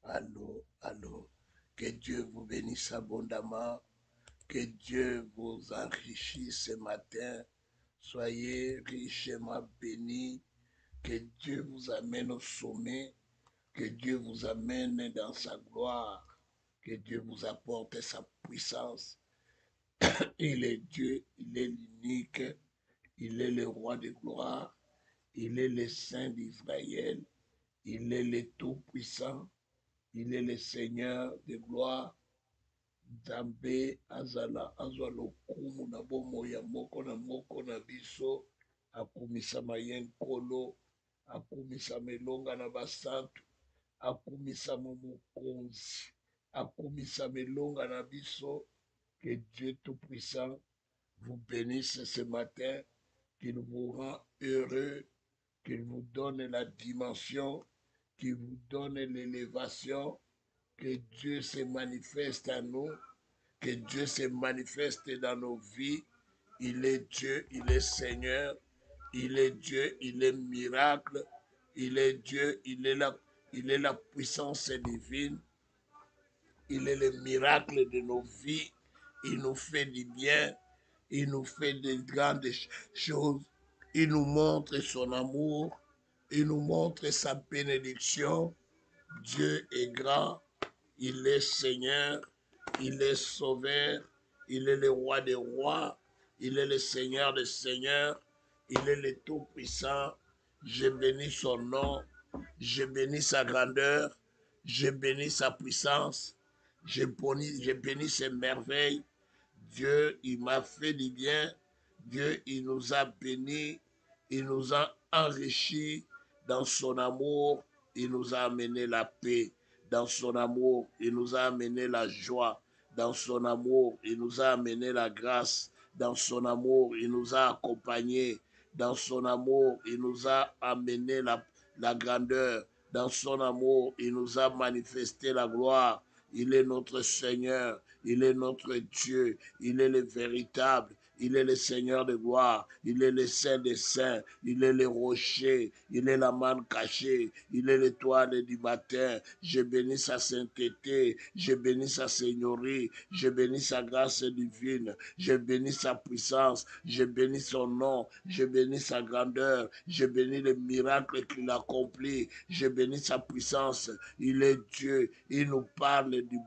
Allô, allô. Que Dieu vous bénisse abondamment. Que Dieu vous enrichisse ce matin. Soyez richement bénis. Que Dieu vous amène au sommet. Que Dieu vous amène dans sa gloire. Que Dieu vous apporte sa puissance. Il est Dieu, il est l'unique. Il est le roi de gloire. Il est le Saint d'Israël. Il est le Tout-Puissant. Il est le Seigneur de gloire. Nzambe azala azwa lokumu na bomoi ya moko na biso, akumisama ye nkolo, akumisama elonga na basantu, akumisama mokonzi, akumisama elonga na biso. Que Dieu Tout-Puissant vous bénisse ce matin, qu'il vous rend heureux, qu'il vous donne la dimension, qu'il vous donne l'élévation. Que Dieu se manifeste à nous, que Dieu se manifeste dans nos vies. Il est Dieu, il est Seigneur, il est Dieu, il est miracle, il est Dieu, il est la puissance divine, il est le miracle de nos vies, il nous fait du bien, il nous fait de grandes choses, il nous montre son amour, il nous montre sa bénédiction. Dieu est grand. Il est Seigneur, il est Sauveur, il est le roi des rois, il est le Seigneur des seigneurs, il est le Tout-Puissant. Je bénis son nom, je bénis sa grandeur, je bénis sa puissance, je bénis ses merveilles. Dieu, il m'a fait du bien, Dieu, il nous a bénis, il nous a enrichis dans son amour, il nous a amené la paix. Dans son amour, il nous a amené la joie. Dans son amour, il nous a amené la grâce. Dans son amour, il nous a accompagnés. Dans son amour, il nous a amené la grandeur. Dans son amour, il nous a manifesté la gloire. Il est notre Seigneur, il est notre Dieu, il est le véritable. Il est le Seigneur de gloire, il est le Saint des saints, il est le rocher, il est la manne cachée, il est l'étoile du matin. Je bénis sa sainteté, je bénis sa seigneurie, je bénis sa grâce divine, je bénis sa puissance, je bénis son nom, je bénis sa grandeur, je bénis les miracles qu'il accomplit, je bénis sa puissance. Il est Dieu, il nous parle du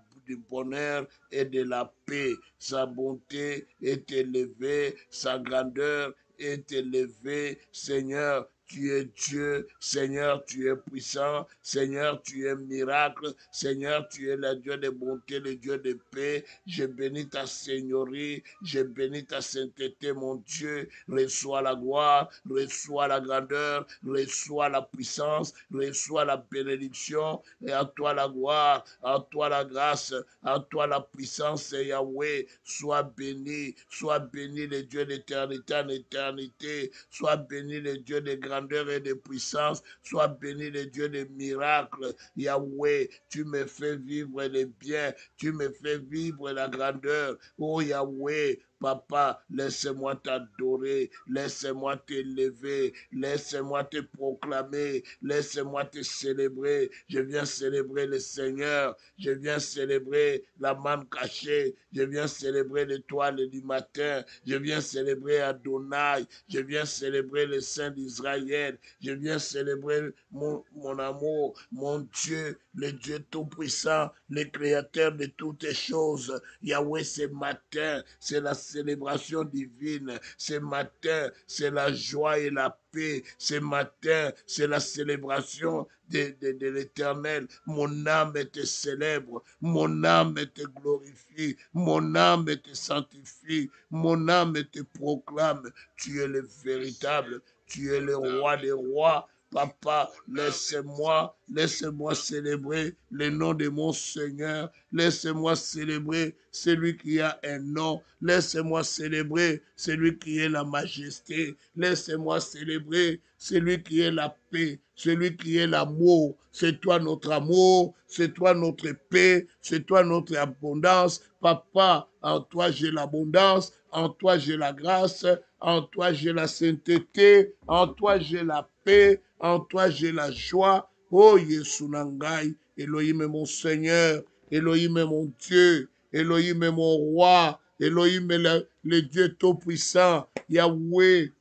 bonheur et de la paix. Sa bonté est élevée, sa grandeur est élevée. Seigneur, tu es Dieu, Seigneur, tu es puissant, Seigneur, tu es miracle, Seigneur, tu es le Dieu de bonté, le Dieu de paix. Je bénis ta seigneurie, je bénis ta sainteté, mon Dieu. Reçois la gloire, reçois la grandeur, reçois la puissance, reçois la bénédiction, et à toi la gloire, à toi la grâce, à toi la puissance, Yahweh. Sois béni le Dieu d'éternité en éternité, sois béni le Dieu de grandeur et de puissance, sois béni le Dieu de miracles. Yahweh, tu me fais vivre le bien, tu me fais vivre la grandeur. Oh Yahweh, Papa, laisse-moi t'adorer, laisse-moi t'élever, laisse-moi te proclamer, laisse-moi te célébrer. Je viens célébrer le Seigneur, je viens célébrer la manne cachée, je viens célébrer l'étoile du matin, je viens célébrer Adonai, je viens célébrer le Saint d'Israël, je viens célébrer mon amour, mon Dieu, le Dieu Tout-Puissant, le Créateur de toutes choses. Yahweh, ce matin, c'est la célébration divine. Ce matin, c'est la joie et la paix. Ce matin, c'est la célébration de l'Éternel. Mon âme te célèbre, mon âme te glorifie, mon âme te sanctifie, mon âme te proclame. Tu es le véritable, tu es le roi des rois. Papa, laisse-moi célébrer le nom de mon Seigneur. Laisse-moi célébrer celui qui a un nom. Laisse-moi célébrer celui qui est la majesté. Laisse-moi célébrer celui qui est la paix, celui qui est l'amour. C'est toi notre amour, c'est toi notre paix, c'est toi notre abondance. Papa, en toi j'ai l'abondance, en toi j'ai la grâce, en toi j'ai la sainteté, en toi j'ai la paix, en toi j'ai la joie. Oh, Yesu Nangai, Elohim est mon Seigneur, Elohim est mon Dieu, Elohim est mon roi, Elohim est le Dieu tout-puissant, Yahweh.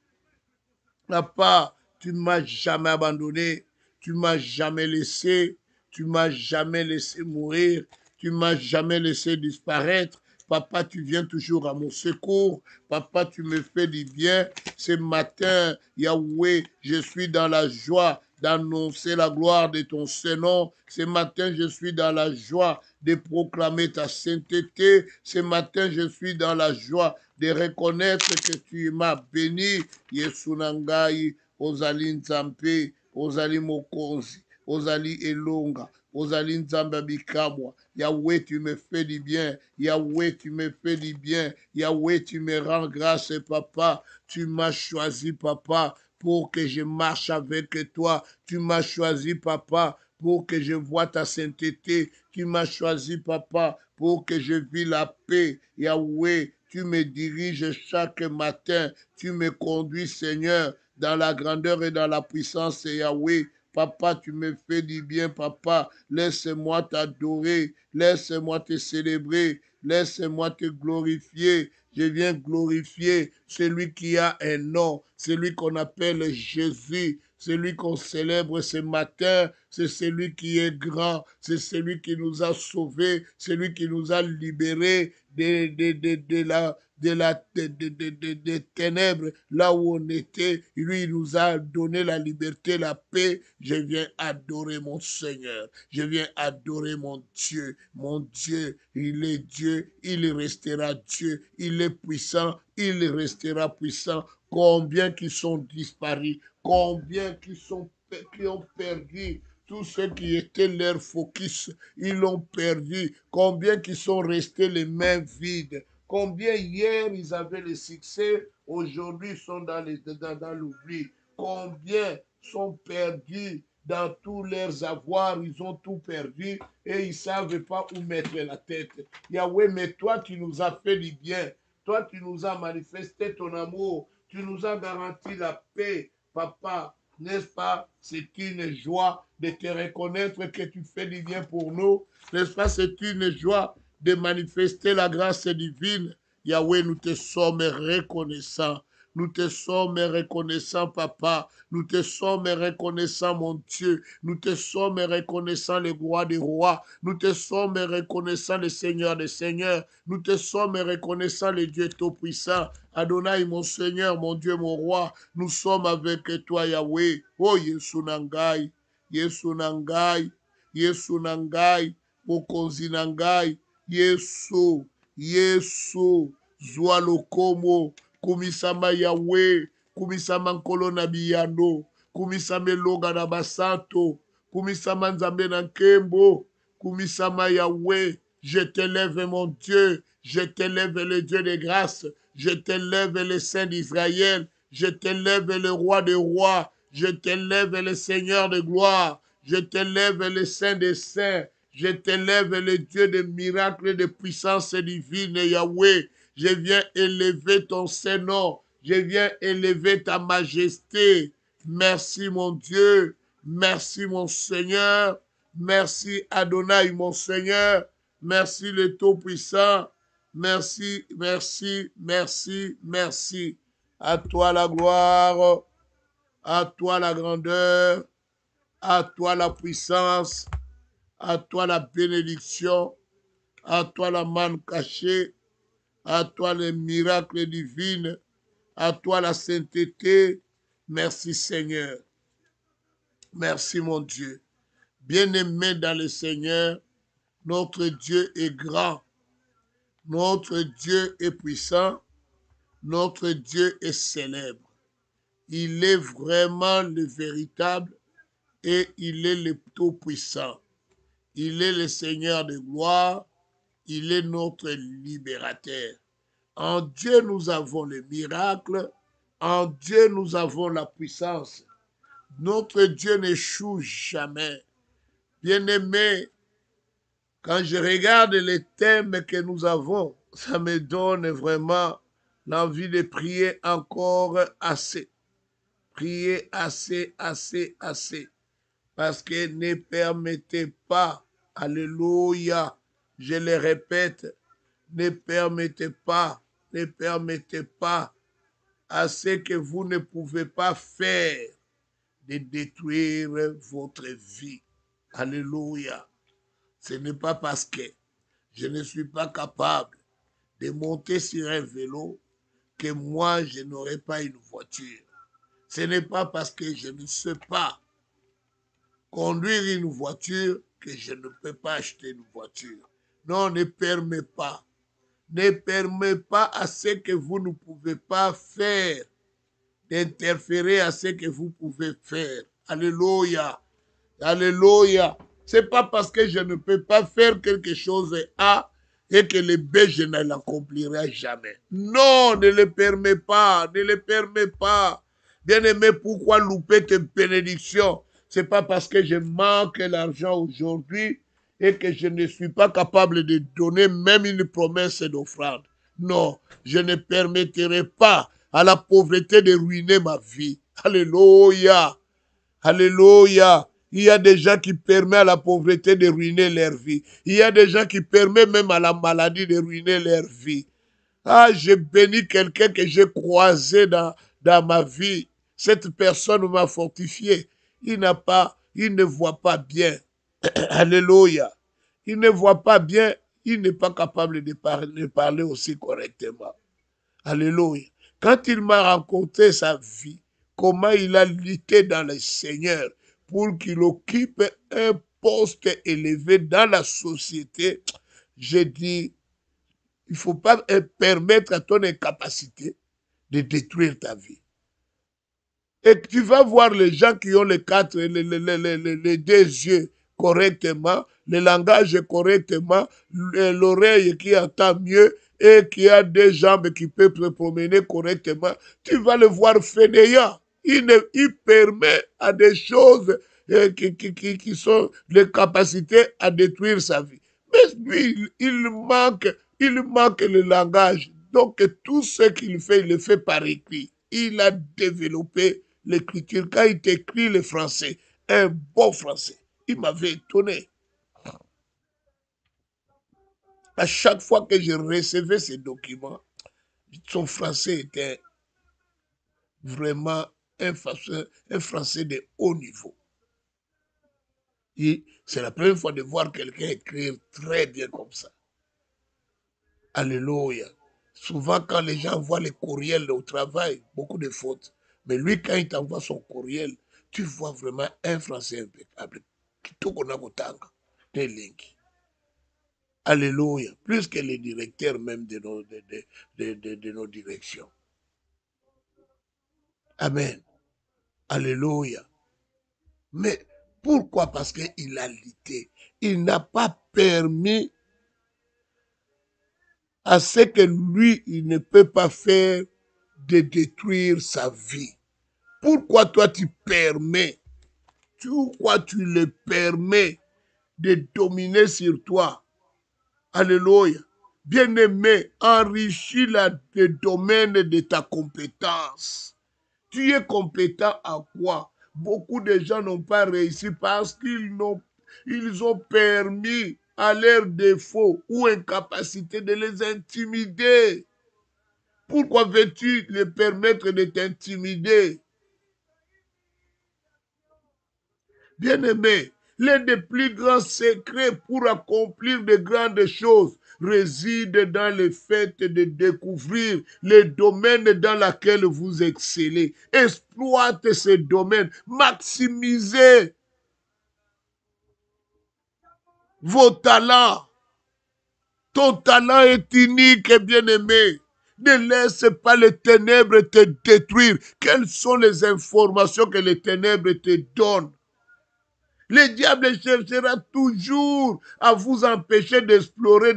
Papa, tu ne m'as jamais abandonné, tu ne m'as jamais laissé, tu ne m'as jamais laissé mourir, tu ne m'as jamais laissé disparaître. Papa, tu viens toujours à mon secours. Papa, tu me fais du bien. Ce matin, Yahweh, je suis dans la joie d'annoncer la gloire de ton Saint-Nom. Ce matin, je suis dans la joie de proclamer ta sainteté. Ce matin, je suis dans la joie de reconnaître que tu m'as béni. Yesu Nangai, ozali Nzambe, ozali Mokonzi, ozali Elonga, ozali Nzambe Bikamwa. Yahweh, tu me fais du bien. Yahweh, tu me fais du bien. Yahweh, tu me rends grâce, papa. Tu m'as choisi, papa, pour que je marche avec toi. Tu m'as choisi, papa, pour que je voie ta sainteté. Tu m'as choisi, papa, pour que je vis la paix. Yahweh, tu me diriges chaque matin. Tu me conduis, Seigneur, dans la grandeur et dans la puissance, Yahweh. Papa, tu me fais du bien, papa. Laisse-moi t'adorer. Laisse-moi te célébrer. Laisse-moi te glorifier. Je viens glorifier celui qui a un nom, celui qu'on appelle Jésus, celui qu'on célèbre ce matin. C'est celui qui est grand, c'est celui qui nous a sauvés, celui qui nous a libérés des ténèbres, là où on était. Lui, il nous a donné la liberté, la paix. Je viens adorer mon Seigneur. Je viens adorer mon Dieu. Mon Dieu, il est Dieu. Il restera Dieu. Il est puissant. Il restera puissant. Combien qui sont disparus. Combien qui ont perdu. Tous ceux qui étaient leur focus, ils l'ont perdu. Combien qui sont restés les mains vides. Combien hier ils avaient le succès, aujourd'hui sont dans l'oubli. Combien sont perdus dans tous leurs avoirs, ils ont tout perdu et ils ne savent pas où mettre la tête. Yahweh, mais toi tu nous as fait du bien. Toi tu nous as manifesté ton amour. Tu nous as garanti la paix, papa. N'est-ce pas? C'est une joie de te reconnaître que tu fais du bien pour nous. N'est-ce pas? C'est une joie de manifester la grâce divine. Yahweh, nous te sommes reconnaissants. Nous te sommes reconnaissants, papa. Nous te sommes reconnaissants, mon Dieu. Nous te sommes reconnaissants, le roi des rois. Nous te sommes reconnaissants, le Seigneur des seigneurs. Nous te sommes reconnaissants, le Dieu tout-puissant. Adonai, mon Seigneur, mon Dieu, mon roi. Nous sommes avec toi, Yahweh. Oh, Yesu Nangai. Yesu Nangai. Yesu Nangai. Mokonzi Nangai. Yesu. Yesu. Zwa lokomo. Kumisama Yahweh. Kumisama nkolo na biyano. Kumisama elonga na basanto. Kumisama nzambe na nkembo. Kumisama Yahweh. Je t'élève mon Dieu. Je t'élève le Dieu de grâce. Je t'élève le Saint d'Israël. Je t'élève le roi des rois. Je t'élève le Seigneur de gloire. Je t'élève le Saint des saints. Je t'élève le Dieu de miracles, de puissance divine, Yahweh. Je viens élever ton Saint-Nom. Je viens élever ta majesté. Merci mon Dieu. Merci mon Seigneur. Merci Adonai mon Seigneur. Merci le Tout-Puissant. Merci, merci, merci, merci. À toi la gloire, à toi la grandeur, à toi la puissance, à toi la bénédiction, à toi la manne cachée, à toi les miracles divins, à toi la sainteté. Merci Seigneur. Merci mon Dieu. Bien-aimé dans le Seigneur, notre Dieu est grand, notre Dieu est puissant, notre Dieu est célèbre. Il est vraiment le véritable et il est le tout-puissant. Il est le Seigneur de gloire, il est notre libérateur. En Dieu, nous avons le miracle, en Dieu, nous avons la puissance. Notre Dieu n'échoue jamais. Bien-aimé, quand je regarde les thèmes que nous avons, ça me donne vraiment l'envie de prier encore assez. Prier assez, assez, assez. Parce que ne permettez pas, alléluia, je le répète, ne permettez pas à ce que vous ne pouvez pas faire de détruire votre vie. Alléluia. Ce n'est pas parce que je ne suis pas capable de monter sur un vélo que moi, je n'aurai pas une voiture. Ce n'est pas parce que je ne sais pas conduire une voiture que je ne peux pas acheter une voiture. Non, ne permets pas. Ne permets pas à ce que vous ne pouvez pas faire d'interférer à ce que vous pouvez faire. Alléluia. Alléluia. C'est pas parce que je ne peux pas faire quelque chose A et que le B, je ne l'accomplirai jamais. Non, ne le permets pas. Ne le permets pas. Bien-aimé, pourquoi louper tes bénédictions? C'est pas parce que je manque l'argent aujourd'hui et que je ne suis pas capable de donner même une promesse d'offrande. Non, je ne permettrai pas à la pauvreté de ruiner ma vie. Alléluia. Alléluia. Il y a des gens qui permettent à la pauvreté de ruiner leur vie. Il y a des gens qui permettent même à la maladie de ruiner leur vie. Ah, j'ai béni quelqu'un que j'ai croisé dans ma vie. Cette personne m'a fortifié. Il ne voit pas bien. Alléluia. Il ne voit pas bien. Il n'est pas capable de parler aussi correctement. Alléluia. Quand il m'a raconté sa vie, comment il a lutté dans le Seigneur pour qu'il occupe un poste élevé dans la société, j'ai dit, il ne faut pas permettre à ton incapacité de détruire ta vie. Et tu vas voir les gens qui ont les deux yeux correctement, le langage correctement, l'oreille qui entend mieux et qui a des jambes qui peuvent se promener correctement. Tu vas le voir fainéant. Il permet à des choses qui sont les capacités à détruire sa vie. Mais lui, il manque le langage. Donc tout ce qu'il fait, il le fait par écrit. Il a développé l'écriture. Quand il écrit le français, un bon français, il m'avait étonné. À chaque fois que je recevais ces documents, son français était vraiment un français de haut niveau. C'est la première fois de voir quelqu'un écrire très bien comme ça. Alléluia. Souvent, quand les gens voient les courriels au travail, beaucoup de fautes. Mais lui, quand il t'envoie son courriel, tu vois vraiment un français impeccable. Alléluia. Plus que les directeurs même de nos directions. Amen. Alléluia. Mais pourquoi? Parce qu'il a lutté. Il n'a pas permis à ce que lui, il ne peut pas faire de détruire sa vie. Pourquoi toi tu permets? Pourquoi tu le permets de dominer sur toi? Alléluia. Bien-aimé, enrichis le domaine de ta compétence. Tu es compétent à quoi? Beaucoup de gens n'ont pas réussi parce ils ont permis à leurs défauts ou incapacité de les intimider. Pourquoi veux-tu les permettre de t'intimider? Bien-aimé, l'un des plus grands secrets pour accomplir de grandes choses réside dans le fait de découvrir les domaines dans lesquels vous excellez. Exploitez ces domaines, maximisez vos talents. Ton talent est unique et bien-aimé. Ne laisse pas les ténèbres te détruire. Quelles sont les informations que les ténèbres te donnent? Le diable cherchera toujours à vous empêcher d'explorer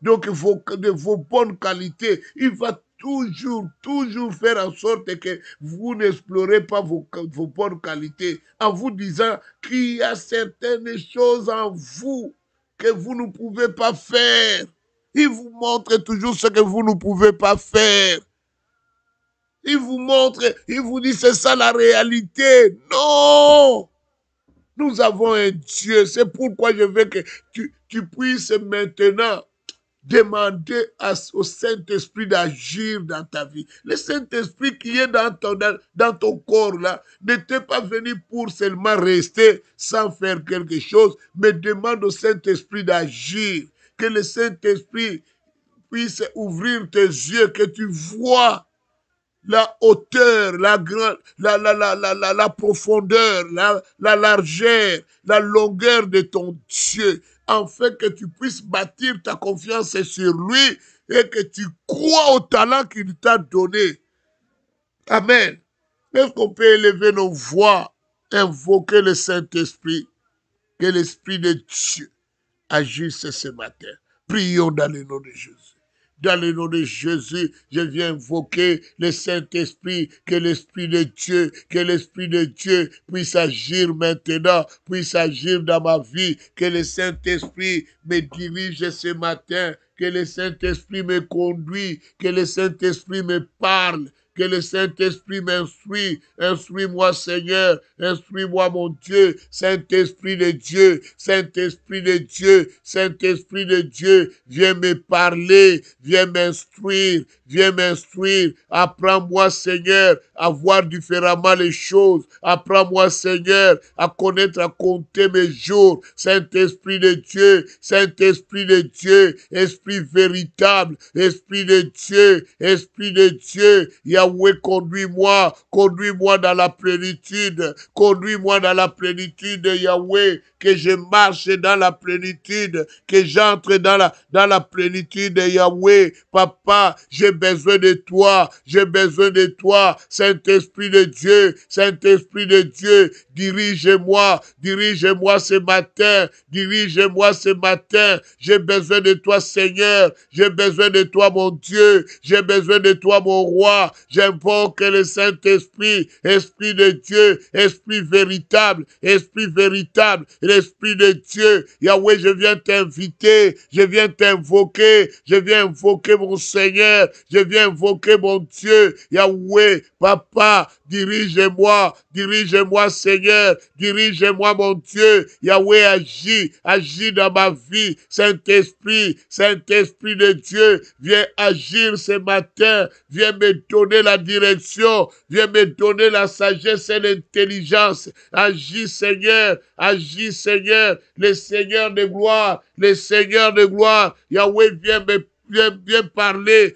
donc vos bonnes qualités. Il va toujours faire en sorte que vous n'explorez pas vos bonnes qualités en vous disant qu'il y a certaines choses en vous que vous ne pouvez pas faire. Il vous montre toujours ce que vous ne pouvez pas faire. Il vous montre, il vous dit c'est ça la réalité. Non! Nous avons un Dieu. C'est pourquoi je veux que tu puisses maintenant demander au Saint-Esprit d'agir dans ta vie. Le Saint-Esprit qui est dans ton corps là, n'était pas venu pour seulement rester sans faire quelque chose, mais demande au Saint-Esprit d'agir. Que le Saint-Esprit puisse ouvrir tes yeux, que tu vois la hauteur, la profondeur, la largeur, la longueur de ton Dieu, afin que tu puisses bâtir ta confiance sur lui et que tu crois au talent qu'il t'a donné. Amen. Est-ce qu'on peut élever nos voix, invoquer le Saint-Esprit, que l'Esprit de Dieu agisse ce matin. Prions dans le nom de Jésus. Dans le nom de Jésus, je viens invoquer le Saint-Esprit, que l'Esprit de Dieu puisse agir maintenant, puisse agir dans ma vie, que le Saint-Esprit me dirige ce matin, que le Saint-Esprit me conduit, que le Saint-Esprit me parle, que le Saint-Esprit m'instruit. Instruis-moi, Seigneur. Instruis-moi, mon Dieu. Saint-Esprit de Dieu. Saint-Esprit de Dieu. Saint-Esprit de Dieu. Viens me parler. Viens m'instruire. Viens m'instruire. Apprends-moi, Seigneur, à voir différemment les choses. Apprends-moi, Seigneur, à connaître, à compter mes jours. Saint-Esprit de Dieu. Saint-Esprit de Dieu. Esprit véritable. Esprit de Dieu. Esprit de Dieu. Yahweh, conduis-moi, conduis-moi dans la plénitude, conduis-moi dans la plénitude, Yahweh, que je marche dans la plénitude, que j'entre dans la plénitude, Yahweh. Papa, j'ai besoin de toi, Saint-Esprit de Dieu, Saint-Esprit de Dieu, dirige-moi ce matin, j'ai besoin de toi, Seigneur, j'ai besoin de toi, mon Dieu, j'ai besoin de toi, mon roi. J'invoque le Saint-Esprit, Esprit de Dieu, Esprit véritable, l'Esprit de Dieu. Yahweh, je viens t'inviter, je viens t'invoquer, je viens invoquer mon Seigneur, je viens invoquer mon Dieu. Yahweh, Papa, dirige-moi, Seigneur, dirige-moi, mon Dieu. Yahweh, agis dans ma vie. Saint-Esprit de Dieu, viens agir ce matin, viens me donner la direction, viens me donner la sagesse et l'intelligence. Agis, Seigneur, le Seigneur de gloire, Yahweh, viens parler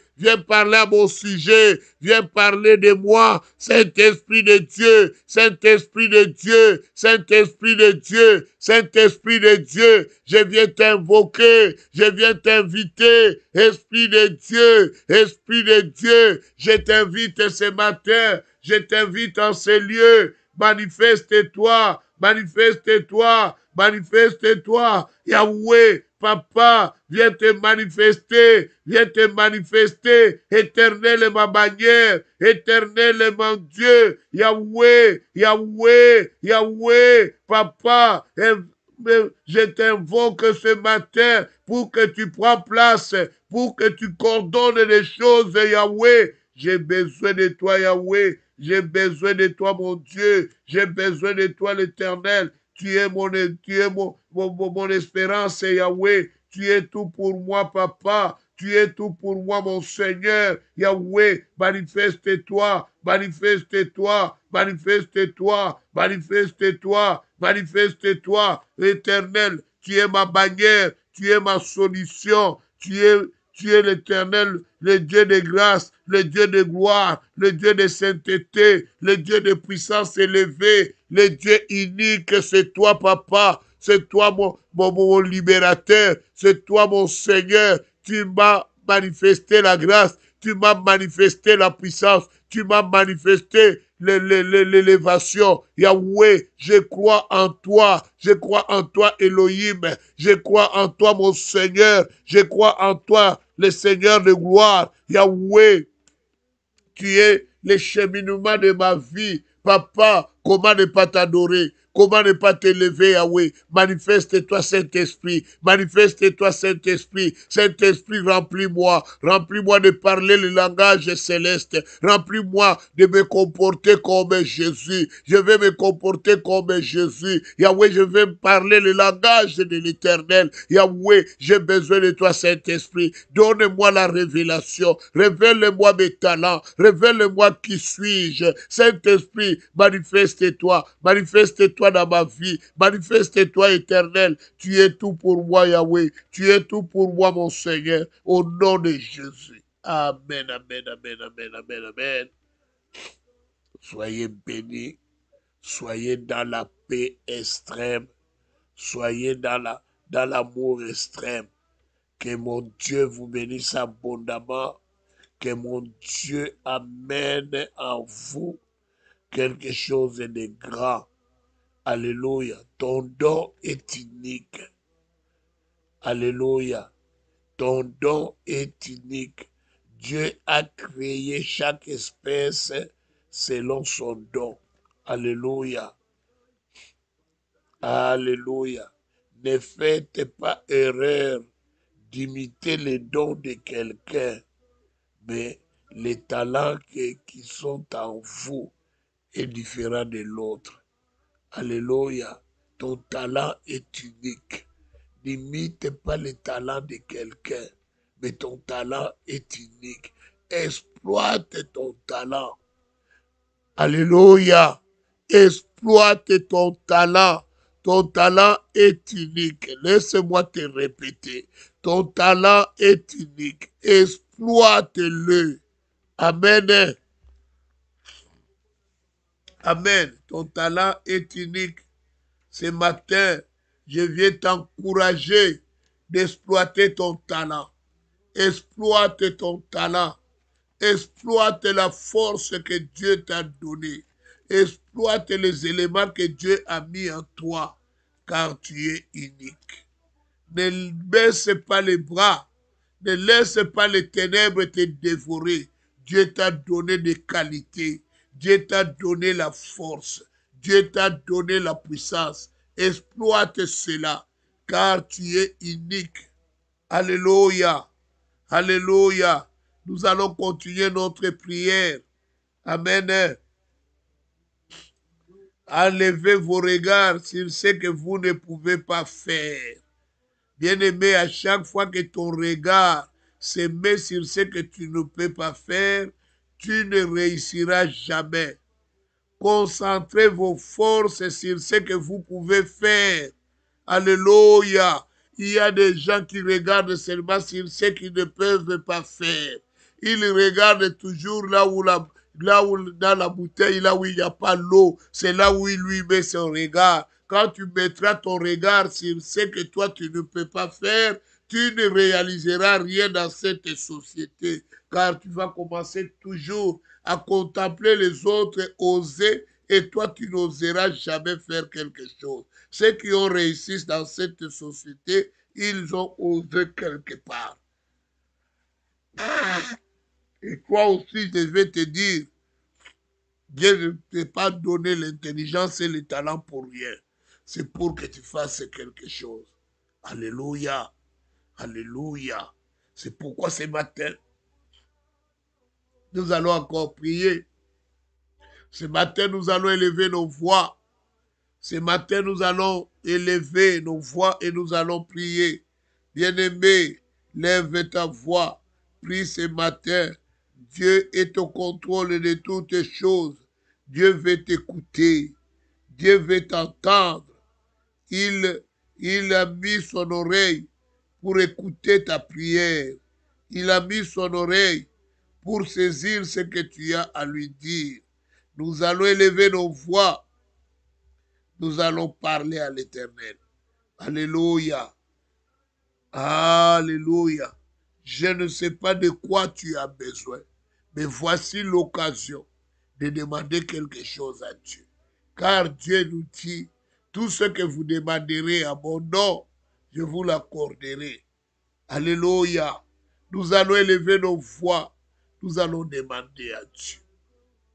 à mon sujet, viens parler de moi, Saint-Esprit de Dieu, je viens t'invoquer, je viens t'inviter, Esprit de Dieu, je t'invite ce matin, je t'invite en ces lieux, manifeste-toi, Yahweh, Papa, viens te manifester, éternel est ma bannière, éternel est mon Dieu, Yahweh, Papa, je t'invoque ce matin pour que tu prends place, pour que tu coordonnes les choses, Yahweh. J'ai besoin de toi, Yahweh. J'ai besoin de toi, mon Dieu. J'ai besoin de toi, l'Éternel. Tu es mon espérance, Yahweh. Tu es tout pour moi, Papa. Tu es tout pour moi, mon Seigneur. Yahweh, manifeste-toi. Éternel, tu es ma bannière. Tu es ma solution. Tu es l'Éternel, le Dieu de grâce, le Dieu de gloire, le Dieu de sainteté, le Dieu de puissance élevée, le Dieu unique, c'est toi, Papa, c'est toi mon libérateur, c'est toi mon Seigneur, tu m'as manifesté la grâce, tu m'as manifesté la puissance, tu m'as manifesté l'élévation. Yahweh, je crois en toi, Elohim, je crois en toi, mon Seigneur, je crois en toi, le Seigneur de gloire. Yahweh, tu es le cheminement de ma vie. Papa, comment ne pas t'adorer? Comment ne pas t'élever, Yahweh? Manifeste-toi, Saint-Esprit. Manifeste-toi, Saint-Esprit. Saint-Esprit, remplis-moi. Remplis-moi de parler le langage céleste. Remplis-moi de me comporter comme Jésus. Je vais me comporter comme Jésus. Yahweh, je vais parler le langage de l'Éternel. Yahweh, j'ai besoin de toi, Saint-Esprit. Donne-moi la révélation. Révèle-moi mes talents. Révèle-moi qui suis-je. Saint-Esprit, manifeste-toi. Manifeste-toi dans ma vie. Manifeste-toi, Éternel. Tu es tout pour moi, Yahweh. Tu es tout pour moi, mon Seigneur. Au nom de Jésus. Amen, amen, amen, amen, amen, amen. Soyez bénis. Soyez dans la paix extrême. Soyez dans l'amour extrême. Que mon Dieu vous bénisse abondamment. Que mon Dieu amène en vous quelque chose de grand. Alléluia. Ton don est unique. Alléluia. Ton don est unique. Dieu a créé chaque espèce selon son don. Alléluia. Alléluia. Ne faites pas erreur d'imiter les dons de quelqu'un, mais les talents qui sont en vous est différent de l'autre. Alléluia. Ton talent est unique. N'imite pas les talents de quelqu'un, mais ton talent est unique. Exploite ton talent. Alléluia. Exploite ton talent. Ton talent est unique. Laisse-moi te répéter. Ton talent est unique. Exploite-le. Amen. Amen. Ton talent est unique. Ce matin, je viens t'encourager d'exploiter ton talent. Exploite ton talent. Exploite la force que Dieu t'a donnée. Exploite les éléments que Dieu a mis en toi, car tu es unique. Ne baisse pas les bras. Ne laisse pas les ténèbres te dévorer. Dieu t'a donné des qualités. Dieu t'a donné la force. Dieu t'a donné la puissance. Exploite cela, car tu es unique. Alléluia. Alléluia. Nous allons continuer notre prière. Amen. Enlevez vos regards sur ce que vous ne pouvez pas faire. Bien-aimé, à chaque fois que ton regard se met sur ce que tu ne peux pas faire, tu ne réussiras jamais. Concentrez vos forces sur ce que vous pouvez faire. Alléluia. Il y a des gens qui regardent seulement sur ce qu'ils ne peuvent pas faire. Ils regardent toujours là où dans la bouteille, là où il n'y a pas l'eau. C'est là où il lui met son regard. Quand tu mettras ton regard sur ce que toi tu ne peux pas faire, tu ne réaliseras rien dans cette société. Car tu vas commencer toujours à contempler les autres oser et toi tu n'oseras jamais faire quelque chose. Ceux qui ont réussi dans cette société, ils ont osé quelque part. Et toi aussi, je vais te dire, Dieu ne t'a pas donné l'intelligence et le talent pour rien. C'est pour que tu fasses quelque chose. Alléluia. Alléluia. C'est pourquoi ce matin, nous allons encore prier. Ce matin, nous allons élever nos voix. Ce matin, nous allons élever nos voix et nous allons prier. Bien-aimé, lève ta voix. Prie ce matin. Dieu est au contrôle de toutes choses. Dieu veut t'écouter. Dieu veut t'entendre. Il a mis son oreille pour écouter ta prière. Il a mis son oreille pour saisir ce que tu as à lui dire. Nous allons élever nos voix. Nous allons parler à l'Éternel. Alléluia. Alléluia. Je ne sais pas de quoi tu as besoin, mais voici l'occasion de demander quelque chose à Dieu. Car Dieu nous dit, tout ce que vous demanderez à mon nom, je vous l'accorderai. Alléluia. Nous allons élever nos voix. Nous allons demander à Dieu.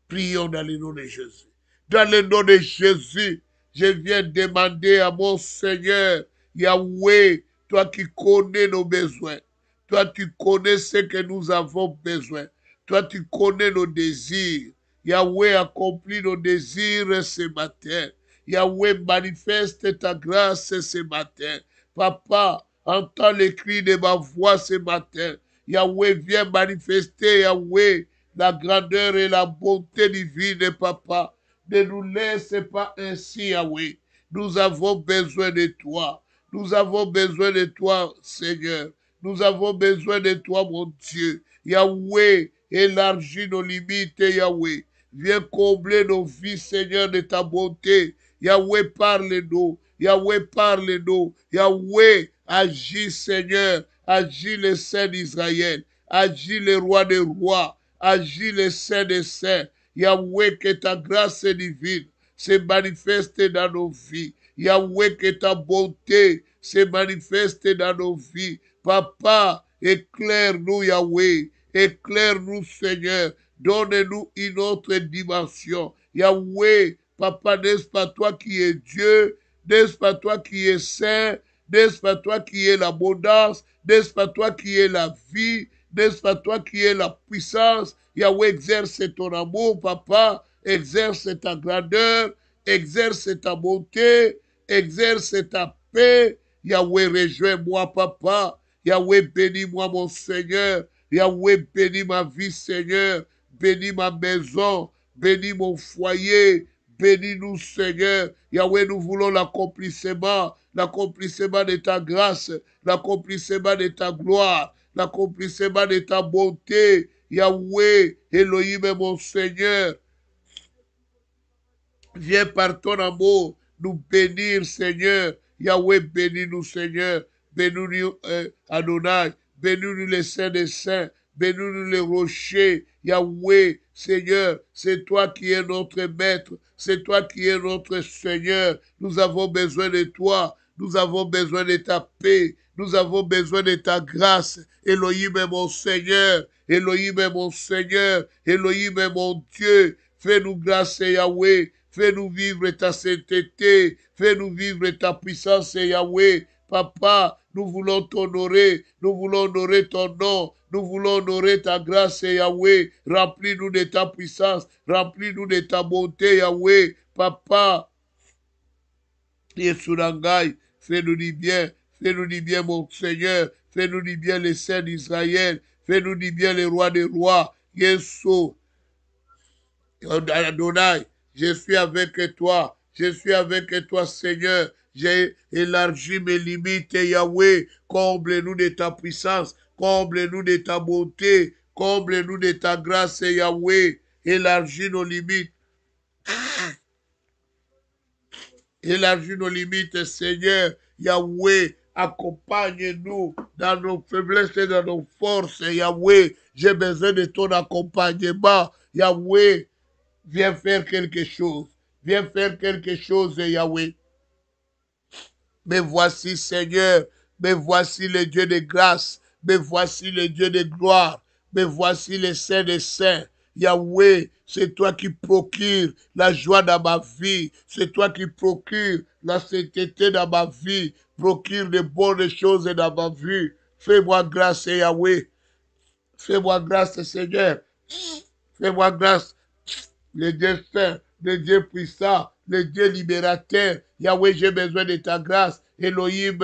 Prions dans le nom de Jésus. Dans le nom de Jésus, Je viens demander à mon Seigneur, Yahweh, toi qui connais nos besoins. Toi, tu connais ce que nous avons besoin. Toi, tu connais nos désirs. Yahweh, accomplis nos désirs ce matin. Yahweh, manifeste ta grâce ce matin. Papa, entends les cris de ma voix ce matin. Yahweh, viens manifester, Yahweh, la grandeur et la bonté divine, Papa. Ne nous laisse pas ainsi, Yahweh. Nous avons besoin de toi. Nous avons besoin de toi, Seigneur. Nous avons besoin de toi, mon Dieu. Yahweh, élargis nos limites, Yahweh. Viens combler nos vies, Seigneur, de ta bonté. Yahweh, parle-nous. Yahweh, parle-nous. Yahweh, agis, Seigneur. Agis le Saint d'Israël. Agis le Roi des rois. Agis le Saint des saints. Yahweh, que ta grâce divine se manifeste dans nos vies. Yahweh, que ta bonté se manifeste dans nos vies. Papa, éclaire-nous, Yahweh. Éclaire-nous, Seigneur. Donne-nous une autre dimension. Yahweh, Papa, n'est-ce pas toi qui es Dieu? N'est-ce pas toi qui es saint? N'est-ce pas toi qui es l'abondance? N'est-ce pas toi qui es la vie? N'est-ce pas toi qui es la puissance? Yahweh, exerce ton amour, Papa. Exerce ta grandeur. Exerce ta bonté. Exerce ta paix. Yahweh, rejoins-moi, Papa. Yahweh, bénis-moi, mon Seigneur. Yahweh, bénis ma vie, Seigneur. Bénis ma maison. Bénis mon foyer. Bénis-nous, Seigneur. Yahweh, nous voulons l'accomplissement de ta grâce, l'accomplissement de ta gloire, l'accomplissement de ta bonté. Yahweh, Elohim, mon Seigneur, viens par ton amour nous bénir, Seigneur. Yahweh, bénis-nous, Seigneur. Bénis-nous, Adonai. Bénis-nous les saints des saints. Bénis-nous les rochers. Yahweh, Seigneur, c'est toi qui es notre maître. C'est toi qui es notre Seigneur. Nous avons besoin de toi. Nous avons besoin de ta paix. Nous avons besoin de ta grâce. Elohim est mon Seigneur. Elohim est mon Seigneur. Elohim est mon Dieu. Fais-nous grâce, Yahweh. Fais-nous vivre ta sainteté. Fais-nous vivre ta puissance, Yahweh. Papa, nous voulons t'honorer. Nous voulons honorer ton nom. Nous voulons honorer ta grâce, Yahweh. Remplis-nous de ta puissance. Remplis-nous de ta bonté, Yahweh. Papa, Yesurangai, fais-nous du bien. Fais-nous du bien, mon Seigneur. Fais-nous du bien, les saints d'Israël. Fais-nous du bien, les rois des rois. Yesu, Adonai, je suis avec toi. Je suis avec toi, Seigneur. J'ai élargi mes limites, Yahweh. Comble-nous de ta puissance. Comble-nous de ta bonté. Comble-nous de ta grâce, Yahweh. Élargis nos limites. Élargis nos limites, Seigneur. Yahweh, accompagne-nous dans nos faiblesses et dans nos forces, Yahweh. J'ai besoin de ton accompagnement, Yahweh. Viens faire quelque chose. Viens faire quelque chose, Yahweh. Mais voici, Seigneur. Mais voici le Dieu de grâce. Mais voici le Dieu de gloire. Mais voici le Saint des Saints. Yahweh, c'est toi qui procures la joie dans ma vie. C'est toi qui procures la sainteté dans ma vie. Procure de bonnes choses dans ma vie. Fais-moi grâce, Yahweh. Fais-moi grâce, Seigneur. Fais-moi grâce. Le Dieu saint, le Dieu puissant, le Dieu libérateur. Yahweh, j'ai besoin de ta grâce. Elohim,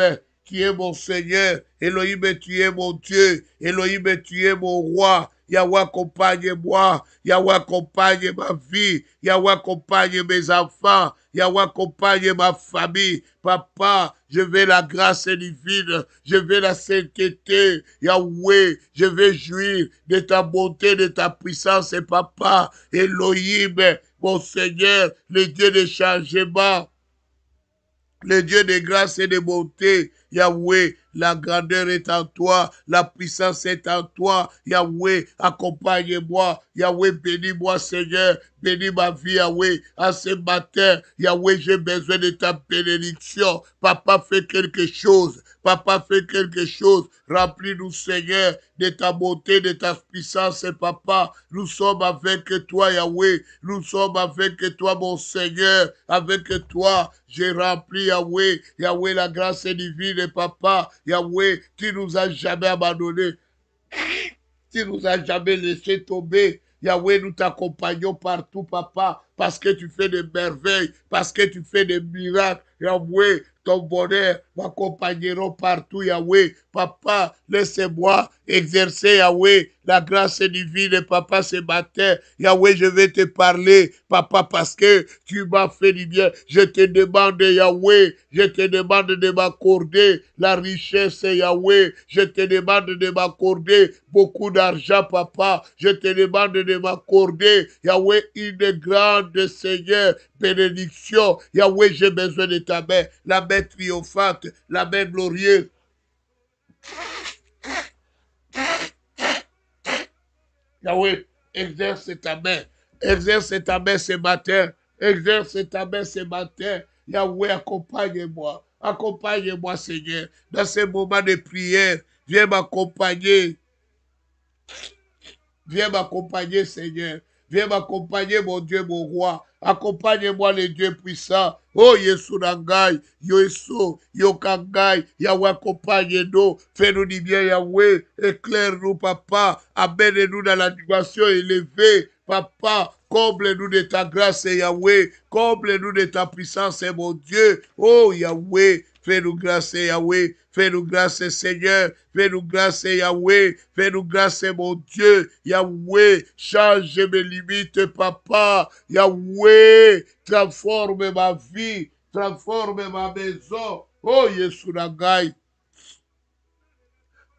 tu es mon Seigneur. Elohim, tu es mon Dieu. Elohim, tu es mon roi. Yahweh, accompagne-moi. Yahweh, accompagne ma vie. Yahweh, accompagne mes enfants. Yahweh, accompagne ma famille. Papa, je veux la grâce divine. Je veux la sainteté. Yahweh, je veux jouir de ta bonté, de ta puissance. Et papa, Elohim, mon Seigneur, le Dieu de changement, le Dieu de grâce et de bonté. Yahweh, la grandeur est en toi, la puissance est en toi. Yahweh, accompagne-moi. Yahweh, bénis-moi, Seigneur. Bénis ma vie, Yahweh. À ce matin, Yahweh, j'ai besoin de ta bénédiction. Papa, fais quelque chose. Papa, fais quelque chose. Remplis-nous, Seigneur, de ta bonté, de ta puissance, Papa. Nous sommes avec toi, Yahweh. Nous sommes avec toi, mon Seigneur. Avec toi, j'ai rempli, Yahweh. Yahweh, la grâce est divine, Papa. Yahweh, tu nous as jamais abandonnés. Tu nous as jamais laissé tomber. Yahweh, nous t'accompagnons partout, Papa, parce que tu fais des merveilles, parce que tu fais des miracles. Yahweh, ton bonheur m'accompagneront partout, Yahweh. Papa, laissez-moi exercer, Yahweh, la grâce divine, Papa, ce matin. Yahweh, je vais te parler, Papa, parce que tu m'as fait du bien. Je te demande, Yahweh, je te demande de m'accorder la richesse, Yahweh. Je te demande de m'accorder beaucoup d'argent, Papa. Je te demande de m'accorder, Yahweh, une grande, Seigneur, bénédiction. Yahweh, j'ai besoin de ta main, la main triomphante, la main glorieuse. Yahweh, exerce ta main. Exerce ta main ce matin. Exerce ta main ce matin. Yahweh, accompagne-moi. Accompagne-moi, Seigneur. Dans ces moments de prière, viens m'accompagner. Viens m'accompagner, Seigneur. Viens m'accompagner, mon Dieu, mon roi. Accompagne-moi, le Dieu puissant. Oh, Yesu Nangai, Yesu, Yokangai, Yahweh, accompagne-nous. Fais-nous du bien, Yahweh. Éclaire-nous, Papa. Amène-nous dans la dimension élevée. Papa, comble-nous de ta grâce, Yahweh. Comble-nous de ta puissance, mon Dieu. Oh, Yahweh. Fais-nous grâce, Yahweh. Fais-nous grâce, Seigneur. Fais-nous grâce, Yahweh. Fais-nous grâce, mon Dieu. Yahweh, change mes limites, Papa. Yahweh, transforme ma vie. Transforme ma maison. Oh, Yesu Nagai.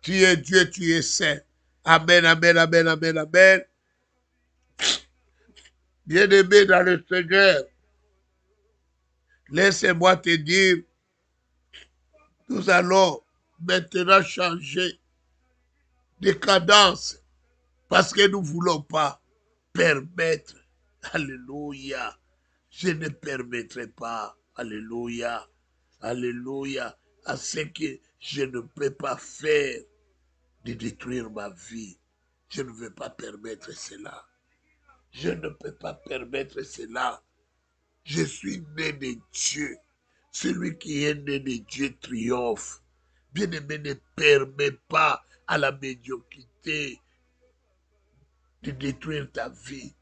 Tu es Dieu, tu es saint. Amen, amen, amen, amen, amen. Bien-aimé dans le Seigneur, laisse-moi te dire, nous allons maintenant changer de cadence parce que nous ne voulons pas permettre, alléluia, je ne permettrai pas, alléluia, alléluia, à ce que je ne peux pas faire de détruire ma vie. Je ne veux pas permettre cela. Je ne peux pas permettre cela. Je suis né de Dieu. Celui qui est né de Dieu triomphe. Bien-aimé, ne permet pas à la médiocrité de détruire ta vie.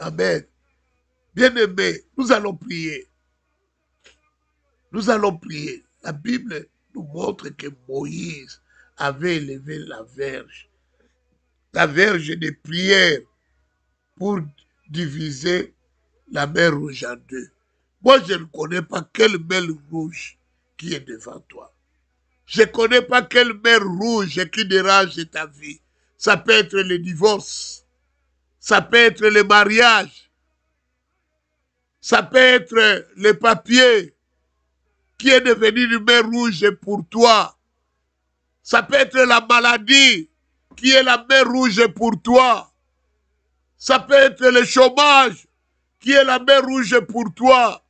Amen. Bien-aimé, nous allons prier. Nous allons prier. La Bible nous montre que Moïse avait élevé la verge de prière pour diviser la mer rouge en deux. Moi, je ne connais pas quelle mer rouge qui est devant toi. Je ne connais pas quelle mer rouge qui dérange ta vie. Ça peut être le divorce. Ça peut être le mariage. Ça peut être le papier qui est devenu une mer rouge pour toi. Ça peut être la maladie qui est la mer rouge pour toi. Ça peut être le chômage qui est la mer rouge pour toi.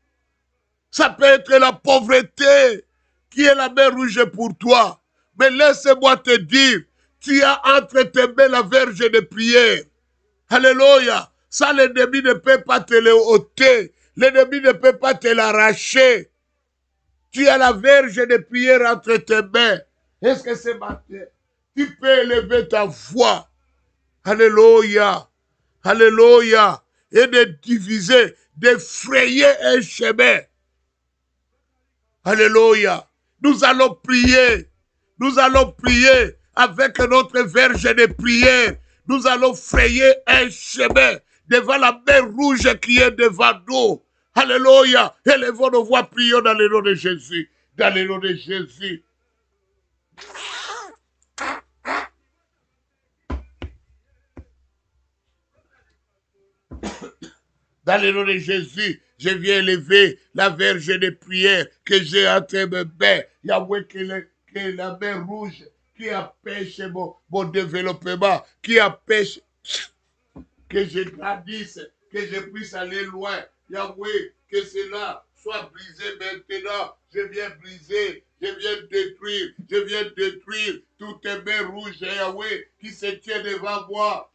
Ça peut être la pauvreté qui est la mer rouge pour toi. Mais laisse-moi te dire, tu as entre tes mains la verge de prière. Alléluia. Ça, l'ennemi ne peut pas te le ôter. L'ennemi ne peut pas te l'arracher. Tu as la verge de prière entre tes mains. Est-ce que ce matin, tu peux élever ta voix? Alléluia. Alléluia. Et de diviser, de frayer un chemin. Alléluia. Nous allons prier. Nous allons prier avec notre verge de prière. Nous allons frayer un chemin devant la mer rouge qui est devant nous. Alléluia. Élevons nos voix, prions dans le nom de Jésus. Dans le nom de Jésus. Dans le nom de Jésus, je viens élever la verge de prière que j'ai entre mes mains. Yahweh, que la mer rouge qui empêche mon développement, qui empêche que je grandisse, que je puisse aller loin. Yahweh, que cela soit brisé maintenant. Je viens briser, je viens détruire toutes les mains rouges, Yahweh, qui se tiennent devant moi,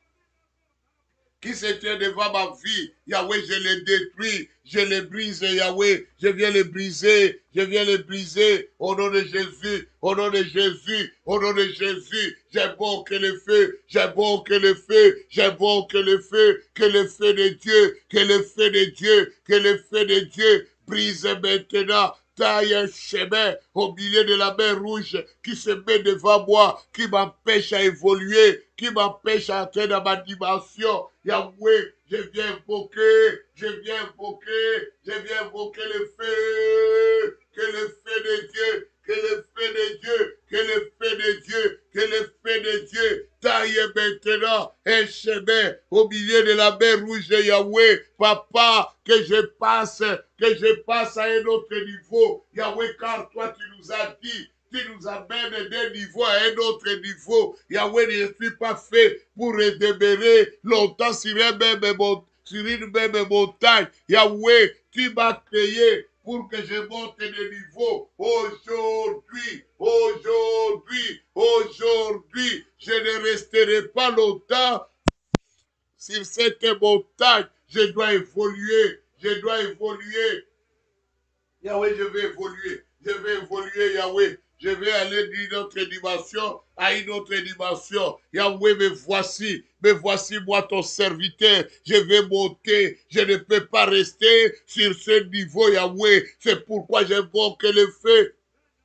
qui se tient devant ma vie. Yahweh, je les détruis, je les brise, Yahweh. Je viens les briser, je viens les briser. Au nom de Jésus, au nom de Jésus, au nom de Jésus. J'invoque le feu, j'invoque le feu, j'invoque le feu. Que le feu de Dieu, que le feu de Dieu, que le feu de Dieu brise maintenant. Taille un chemin au milieu de la mer rouge qui se met devant moi, qui m'empêche à évoluer, qui m'empêche à entrer dans ma dimension. Yahweh, je viens invoquer, je viens invoquer, je viens invoquer le feu, que le feu de Dieu, que le feu de Dieu, que le feu de Dieu, que le feu de Dieu taille maintenant un chemin au milieu de la mer rouge, Yahweh. Papa, que je passe à un autre niveau. Yahweh, car toi tu nous as dit, tu nous amènes d'un niveau à un autre niveau. Yahweh, je ne suis pas fait pour demeurer longtemps sur une même montagne. Yahweh, tu m'as créé pour que je monte de niveau. Aujourd'hui, je ne resterai pas longtemps sur cette montagne. Je dois évoluer, Yahweh, je vais évoluer, Yahweh. Je vais aller d'une autre dimension à une autre dimension. Yahweh, me voici moi ton serviteur. Je vais monter, je ne peux pas rester sur ce niveau, Yahweh. C'est pourquoi j'invoque le feu.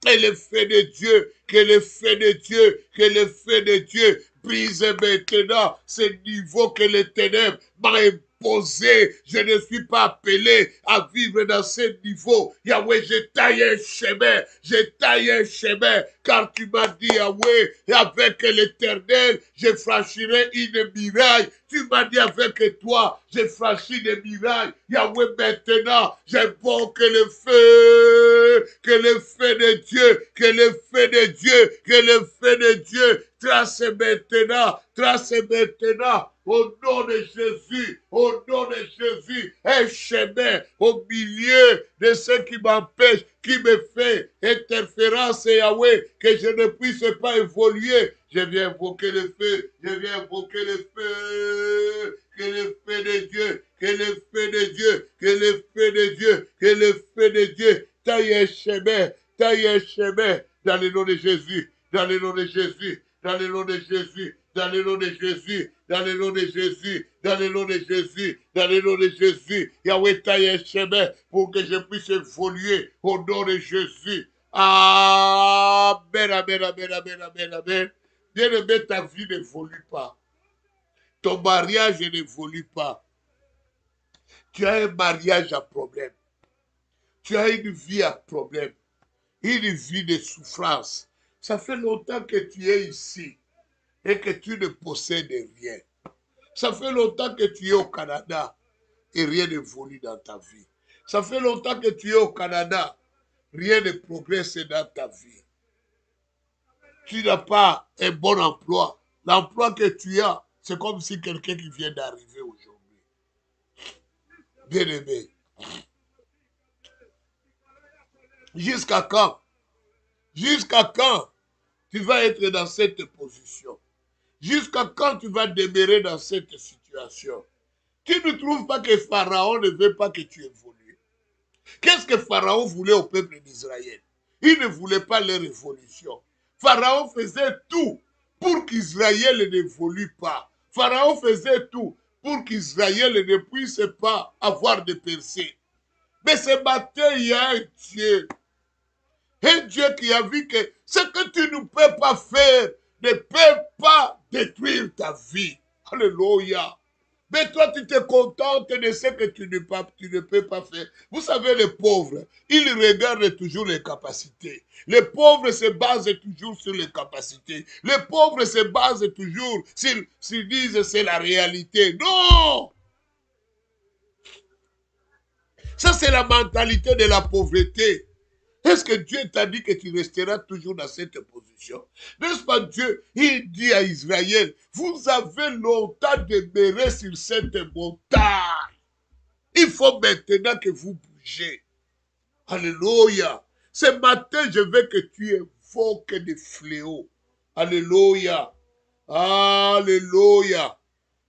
Que le feu de Dieu, que le feu de Dieu, que le feu de Dieu brise maintenant ce niveau que les ténèbres m'a imposé. Je ne suis pas appelé à vivre dans ce niveau. Yahweh, je taille un chemin, car tu m'as dit, Yahweh, avec l'Éternel, je franchirai une muraille. Tu m'as dit avec toi, je franchis des murailles. Yahweh, maintenant, j'invoque le feu, que le feu de Dieu, que le feu de Dieu, que le feu de Dieu trace maintenant, au nom de Jésus, un chemin au milieu de ce qui m'empêche, qui me fait interférence, Yahweh, que je ne puisse pas évoluer. Je viens invoquer le feu, que le feu de Dieu, que le feu de Dieu, que le feu de Dieu, que le feu de Dieu taille un chemin, dans le nom de Jésus, dans le nom de Jésus, dans le nom de Jésus, dans le nom de Jésus, dans le nom de Jésus, dans le nom de Jésus, dans le nom de Jésus. Yahweh taille un chemin pour que je puisse évoluer au nom de Jésus. Amen, amen, amen, amen, amen, amen. Bien-aimé, ta vie n'évolue pas. Ton mariage n'évolue pas. Tu as un mariage à problème. Tu as une vie à problème. Une vie de souffrance. Ça fait longtemps que tu es ici et que tu ne possèdes rien. Ça fait longtemps que tu es au Canada et rien n'évolue dans ta vie. Ça fait longtemps que tu es au Canada, rien ne progresse dans ta vie. Tu n'as pas un bon emploi. L'emploi que tu as, c'est comme si quelqu'un qui vient d'arriver aujourd'hui. Bien-aimé. Jusqu'à quand? Jusqu'à quand tu vas être dans cette position? Jusqu'à quand tu vas demeurer dans cette situation? Tu ne trouves pas que Pharaon ne veut pas que tu évolues? Qu'est-ce que Pharaon voulait au peuple d'Israël? Il ne voulait pas leur évolution. Pharaon faisait tout pour qu'Israël n'évolue pas. Pharaon faisait tout pour qu'Israël ne puisse pas avoir de percées. Mais ce matin, il y a un Dieu qui a vu que ce que tu ne peux pas faire ne peut pas détruire ta vie. Alléluia. Mais toi, tu te contentes de ce que tu ne peux pas faire. Vous savez, les pauvres, ils regardent toujours les capacités. Les pauvres se basent toujours sur les capacités. Les pauvres se basent toujours s'ils disent c'est la réalité. Non! Ça, c'est la mentalité de la pauvreté. Est-ce que Dieu t'a dit que tu resteras toujours dans cette position? N'est-ce pas Dieu? Il dit à Israël, vous avez longtemps demeuré sur cette montagne. Il faut maintenant que vous bougez. Alléluia. Ce matin, je veux que tu évoques des fléaux. Alléluia. Alléluia.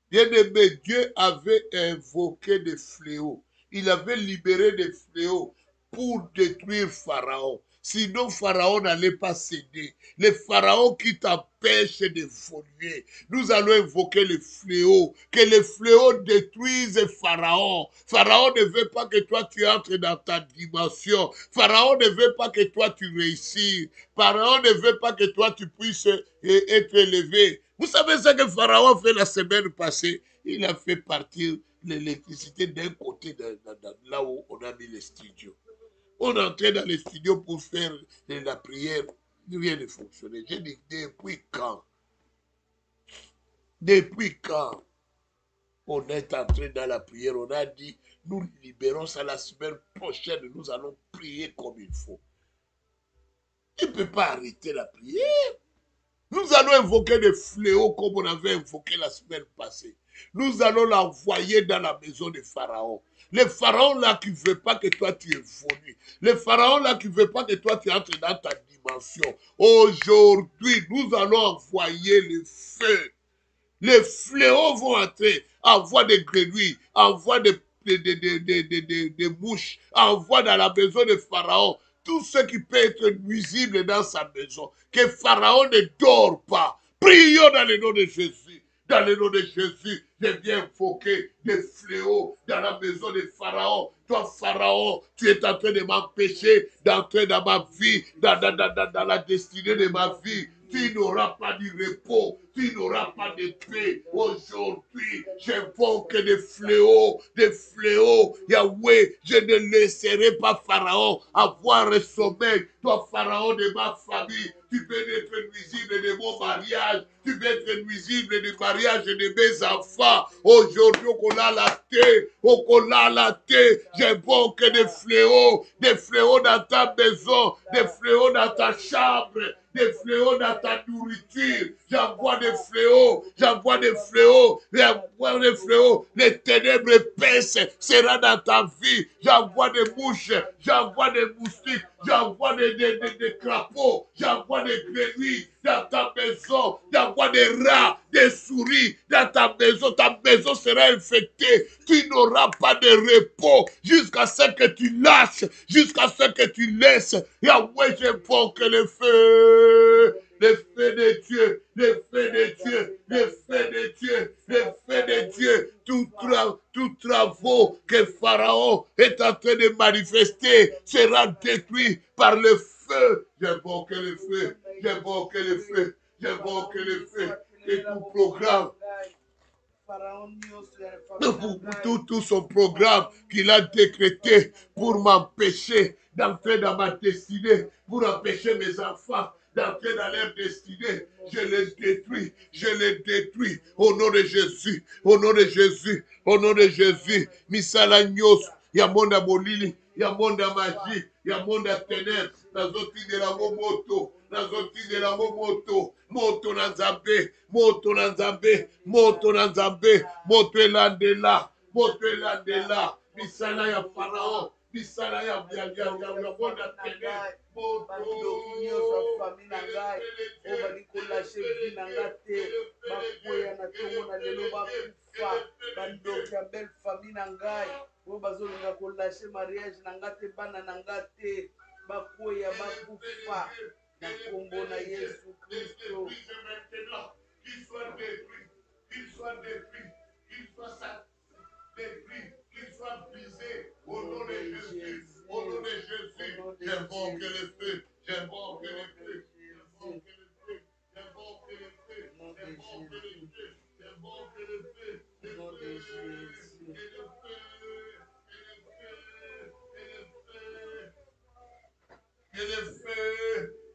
Bien-aimé, Dieu avait invoqué des fléaux. Il avait libéré des fléaux pour détruire Pharaon. Sinon, Pharaon n'allait pas céder. Les pharaons qui t'empêchent d'évoluer. Nous allons invoquer les fléaux. Que les fléaux détruisent Pharaon. Pharaon ne veut pas que toi tu entres dans ta dimension. Pharaon ne veut pas que toi tu réussisses. Pharaon ne veut pas que toi tu puisses être élevé. Vous savez ce que Pharaon a fait la semaine passée? Il a fait partir l'électricité d'un côté là où on a mis les studios. On entrait dans les studios pour faire la prière. Rien ne fonctionnait. J'ai dit, depuis quand? Depuis quand on est entré dans la prière? On a dit, nous libérons ça la semaine prochaine. Nous allons prier comme il faut. Tu ne peux pas arrêter la prière. Nous allons invoquer des fléaux comme on avait invoqué la semaine passée. Nous allons l'envoyer dans la maison de Pharaon. Les pharaons là qui ne veulent pas que toi tu évolues. Les pharaons là qui ne veulent pas que toi tu entres dans ta dimension. Aujourd'hui, nous allons envoyer le feu. Les fléaux vont entrer, envoie des grenouilles, envoie des mouches, envoie dans la maison de Pharaon tout ce qui peut être nuisible dans sa maison. Que Pharaon ne dort pas. Prions dans le nom de Jésus. Dans le nom de Jésus, je viens invoquer des fléaux dans la maison de Pharaon. Toi, Pharaon, tu es en train de m'empêcher d'entrer dans ma vie, dans la destinée de ma vie. Tu n'auras pas de repos, tu n'auras pas de paix. Aujourd'hui, j'invoque des fléaux, des fléaux. Yahweh, je ne laisserai pas Pharaon avoir un sommeil. Toi, Pharaon de ma famille, tu peux être nuisible de mon mariage, tu peux être nuisible du mariage de mes enfants. Aujourd'hui, on a la terre, on a la terre. J'invoque des fléaux dans ta maison, des fléaux dans ta chambre, des fléaux dans ta nourriture. J'envoie des fléaux, j'envoie des fléaux, j'envoie des fléaux. Les ténèbres épaisses seront dans ta vie. J'envoie des mouches, j'envoie des moustiques, j'envoie des crapauds, j'envoie des grenouilles dans ta maison, j'envoie des rats, des souris dans ta maison sera infectée. Tu n'auras pas de repos jusqu'à ce que tu lâches, jusqu'à ce que tu laisses. Yahweh, j'invoque le feu. Le feu de Dieu, le feu de Dieu, le feu de Dieu, le feu de Dieu. Tout travaux que Pharaon est en train de manifester sera détruit par le feu. J'invoque le feu, j'invoque le feu, j'invoque le feu. Et tout programme, tout son programme qu'il a décrété pour m'empêcher d'entrer dans ma destinée, pour empêcher mes enfants d'entrer dans leur destinée. Je les détruis au nom de Jésus, au nom de Jésus, au nom de Jésus. Misala nyos, yamonda bolili, yamonda magie, yamonda ténèbres, nazoti de la moto, nazoti de la moto, moto na nzambe, moto na nzambe, moto na nzambe, moto elandela, misala ya Pharaon, misala ya bonda ténèbres. Qu'il soit détruit, qu'il soit détruit, qu'il soit détruit, qu'il soit brisé au nom de Jésus, au nom de Jésus. J'invoque le feu, j'invoque le feu, j'invoque le feu, j'invoque le feu, j'invoque le feu, j'invoque le feu, le feu, et le feu,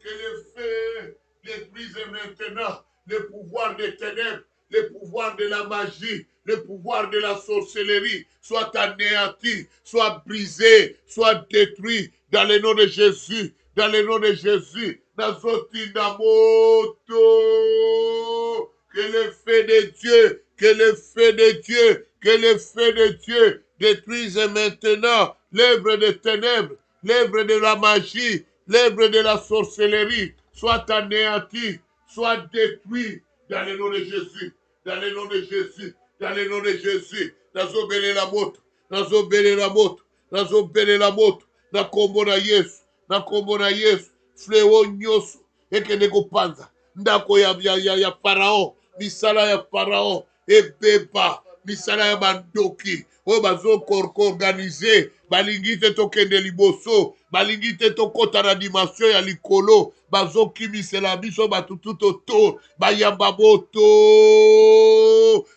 et le feu détruise maintenant le pouvoir des ténèbres, le pouvoir de la magie, le pouvoir de la sorcellerie soit anéanti, soit brisé, soit détruit dans le nom de Jésus, dans le nom de Jésus. Nazotinda moto, que le feu de Dieu, que le feu de Dieu, que le feu de Dieu détruise maintenant l'œuvre des ténèbres, l'œuvre de la magie, l'œuvre de la sorcellerie, soit anéanti, soit détruit dans le nom de Jésus, dans le nom de Jésus, dans le nom de Jésus. Nazo bele la moto, nazo bele la moto, nazo bele la moto, na kombo na Yesu, na kombo na Yesu, fléau nyoso, ekende kopanza, ndako ya Farao, misala ya Farao, ebeba, misala ya bandoki, oyo bazokorko organize, balingi te tokende liboso, balingi te tokota na dimension ya likolo, bazokimisela biso batutu toto, bayamba moto,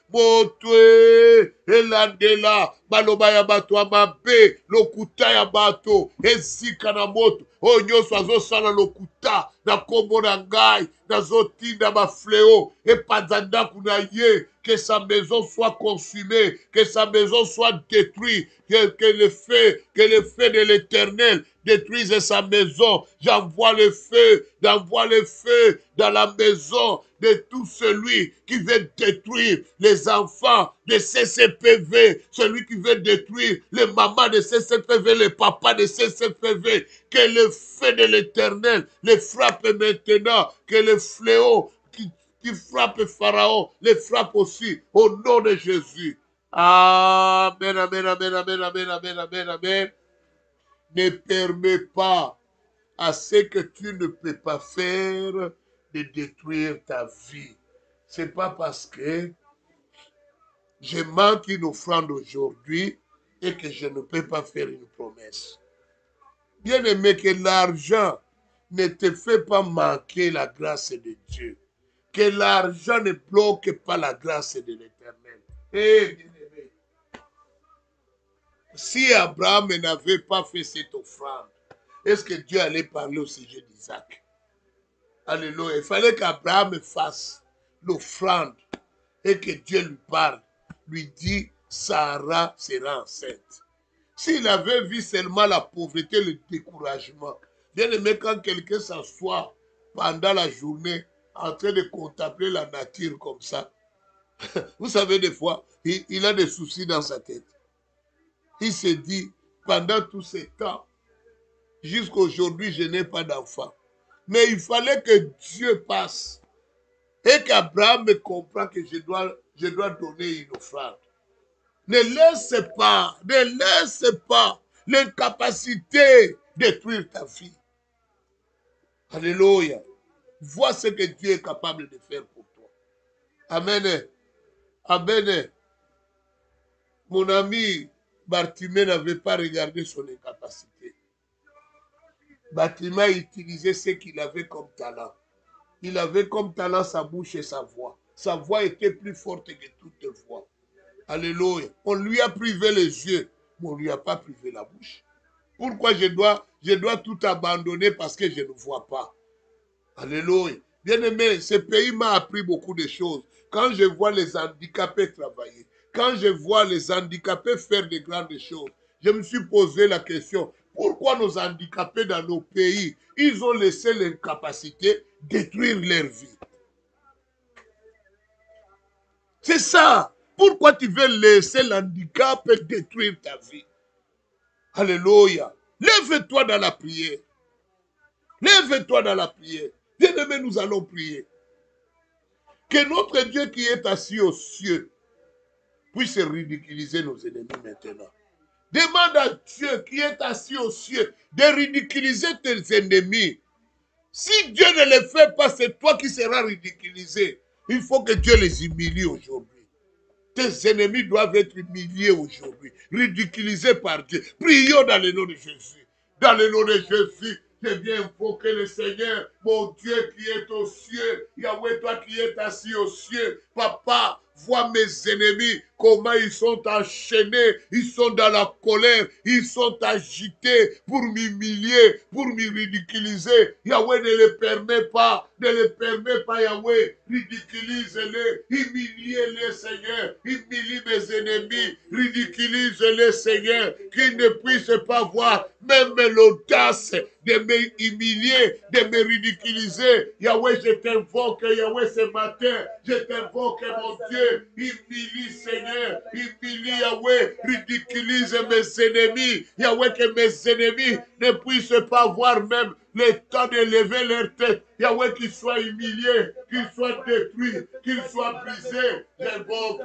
motwe, elandela, baloba ya bato ya mabe, lokuta ya bato, ezika na moto, oyo nyonso azosala lokuta, na kombo na ngai, nazotinda bafleo, epanza ndako na ye, que sa maison soit consumée, que sa maison soit détruite, que le feu de l'Éternel détruise sa maison. J'envoie le feu dans la maison de tout celui qui veut détruire les enfants de CCPV, celui qui veut détruire les mamans de CCPV, les papas de CCPV, que le feu de l'Éternel les frappe maintenant, que le fléau qui frappe Pharaon, les frappe aussi au nom de Jésus. Amen, amen, amen, amen, amen, amen, amen, amen. Ne permets pas à ce que tu ne peux pas faire de détruire ta vie. C'est pas parce que je manque une offrande aujourd'hui et que je ne peux pas faire une promesse. Bien aimé, que l'argent ne te fait pas manquer la grâce de Dieu. Que l'argent ne bloque pas la grâce de l'Éternel. Eh, bien-aimé, si Abraham n'avait pas fait cette offrande, est-ce que Dieu allait parler au sujet d'Isaac? Alléluia. Il fallait qu'Abraham fasse l'offrande et que Dieu lui parle, lui dit, Sarah sera enceinte. S'il avait vu seulement la pauvreté, le découragement, bien aimé, quand quelqu'un s'assoit pendant la journée en train de contempler la nature comme ça, vous savez, des fois, il a des soucis dans sa tête. Il se dit, pendant tous ces temps, jusqu'à aujourd'hui, je n'ai pas d'enfant. Mais il fallait que Dieu passe et qu'Abraham me comprenne que je dois donner une offrande. Ne laisse pas l'incapacité détruire ta vie. Alléluia. Vois ce que Dieu est capable de faire pour toi. Amen. Amen. Mon ami Bartimée n'avait pas regardé son incapacité. Bartimée utilisait ce qu'il avait comme talent. Il avait comme talent sa bouche et sa voix. Sa voix était plus forte que toute voix. Alléluia. On lui a privé les yeux, mais on ne lui a pas privé la bouche. Pourquoi je dois tout abandonner parce que je ne vois pas? Alléluia. Bien-aimé, ce pays m'a appris beaucoup de choses. Quand je vois les handicapés travailler, quand je vois les handicapés faire de grandes choses, je me suis posé la question, pourquoi nos handicapés dans nos pays, ils ont laissé l'incapacité détruire leur vie? C'est ça. Pourquoi tu veux laisser l'handicap détruire ta vie? Alléluia. Lève-toi dans la prière. Lève-toi dans la prière. Bien-aimé, nous allons prier. Que notre Dieu qui est assis aux cieux puisse ridiculiser nos ennemis maintenant. Demande à Dieu qui est assis aux cieux de ridiculiser tes ennemis. Si Dieu ne le fait pas, c'est toi qui seras ridiculisé. Il faut que Dieu les humilie aujourd'hui. Tes ennemis doivent être humiliés aujourd'hui, ridiculisés par Dieu. Prions dans le nom de Jésus. Dans le nom de Jésus, je viens invoquer le Seigneur, mon Dieu qui est aux cieux. Yahweh, toi qui es assis aux cieux. Papa, Vois mes ennemis, comment ils sont enchaînés, ils sont dans la colère, ils sont agités pour m'humilier, pour me ridiculiser. Yahweh ne le permet pas, Yahweh. Ridiculise-les, humilie-les, Seigneur. Humilie mes ennemis, ridiculise-les, Seigneur, qu'ils ne puissent pas voir même l'audace de m'humilier, de me ridiculiser. Yahweh, je t'invoque, Yahweh, ce matin, je t'invoque, mon Dieu, humilie, Seigneur, humilie, Yahweh, ridiculise mes ennemis. Yahweh, que mes ennemis ne puissent pas voir même le temps de lever leur tête. Yahweh, qu'ils soient humiliés, qu'ils soient détruits, qu'ils soient brisés. J'invoque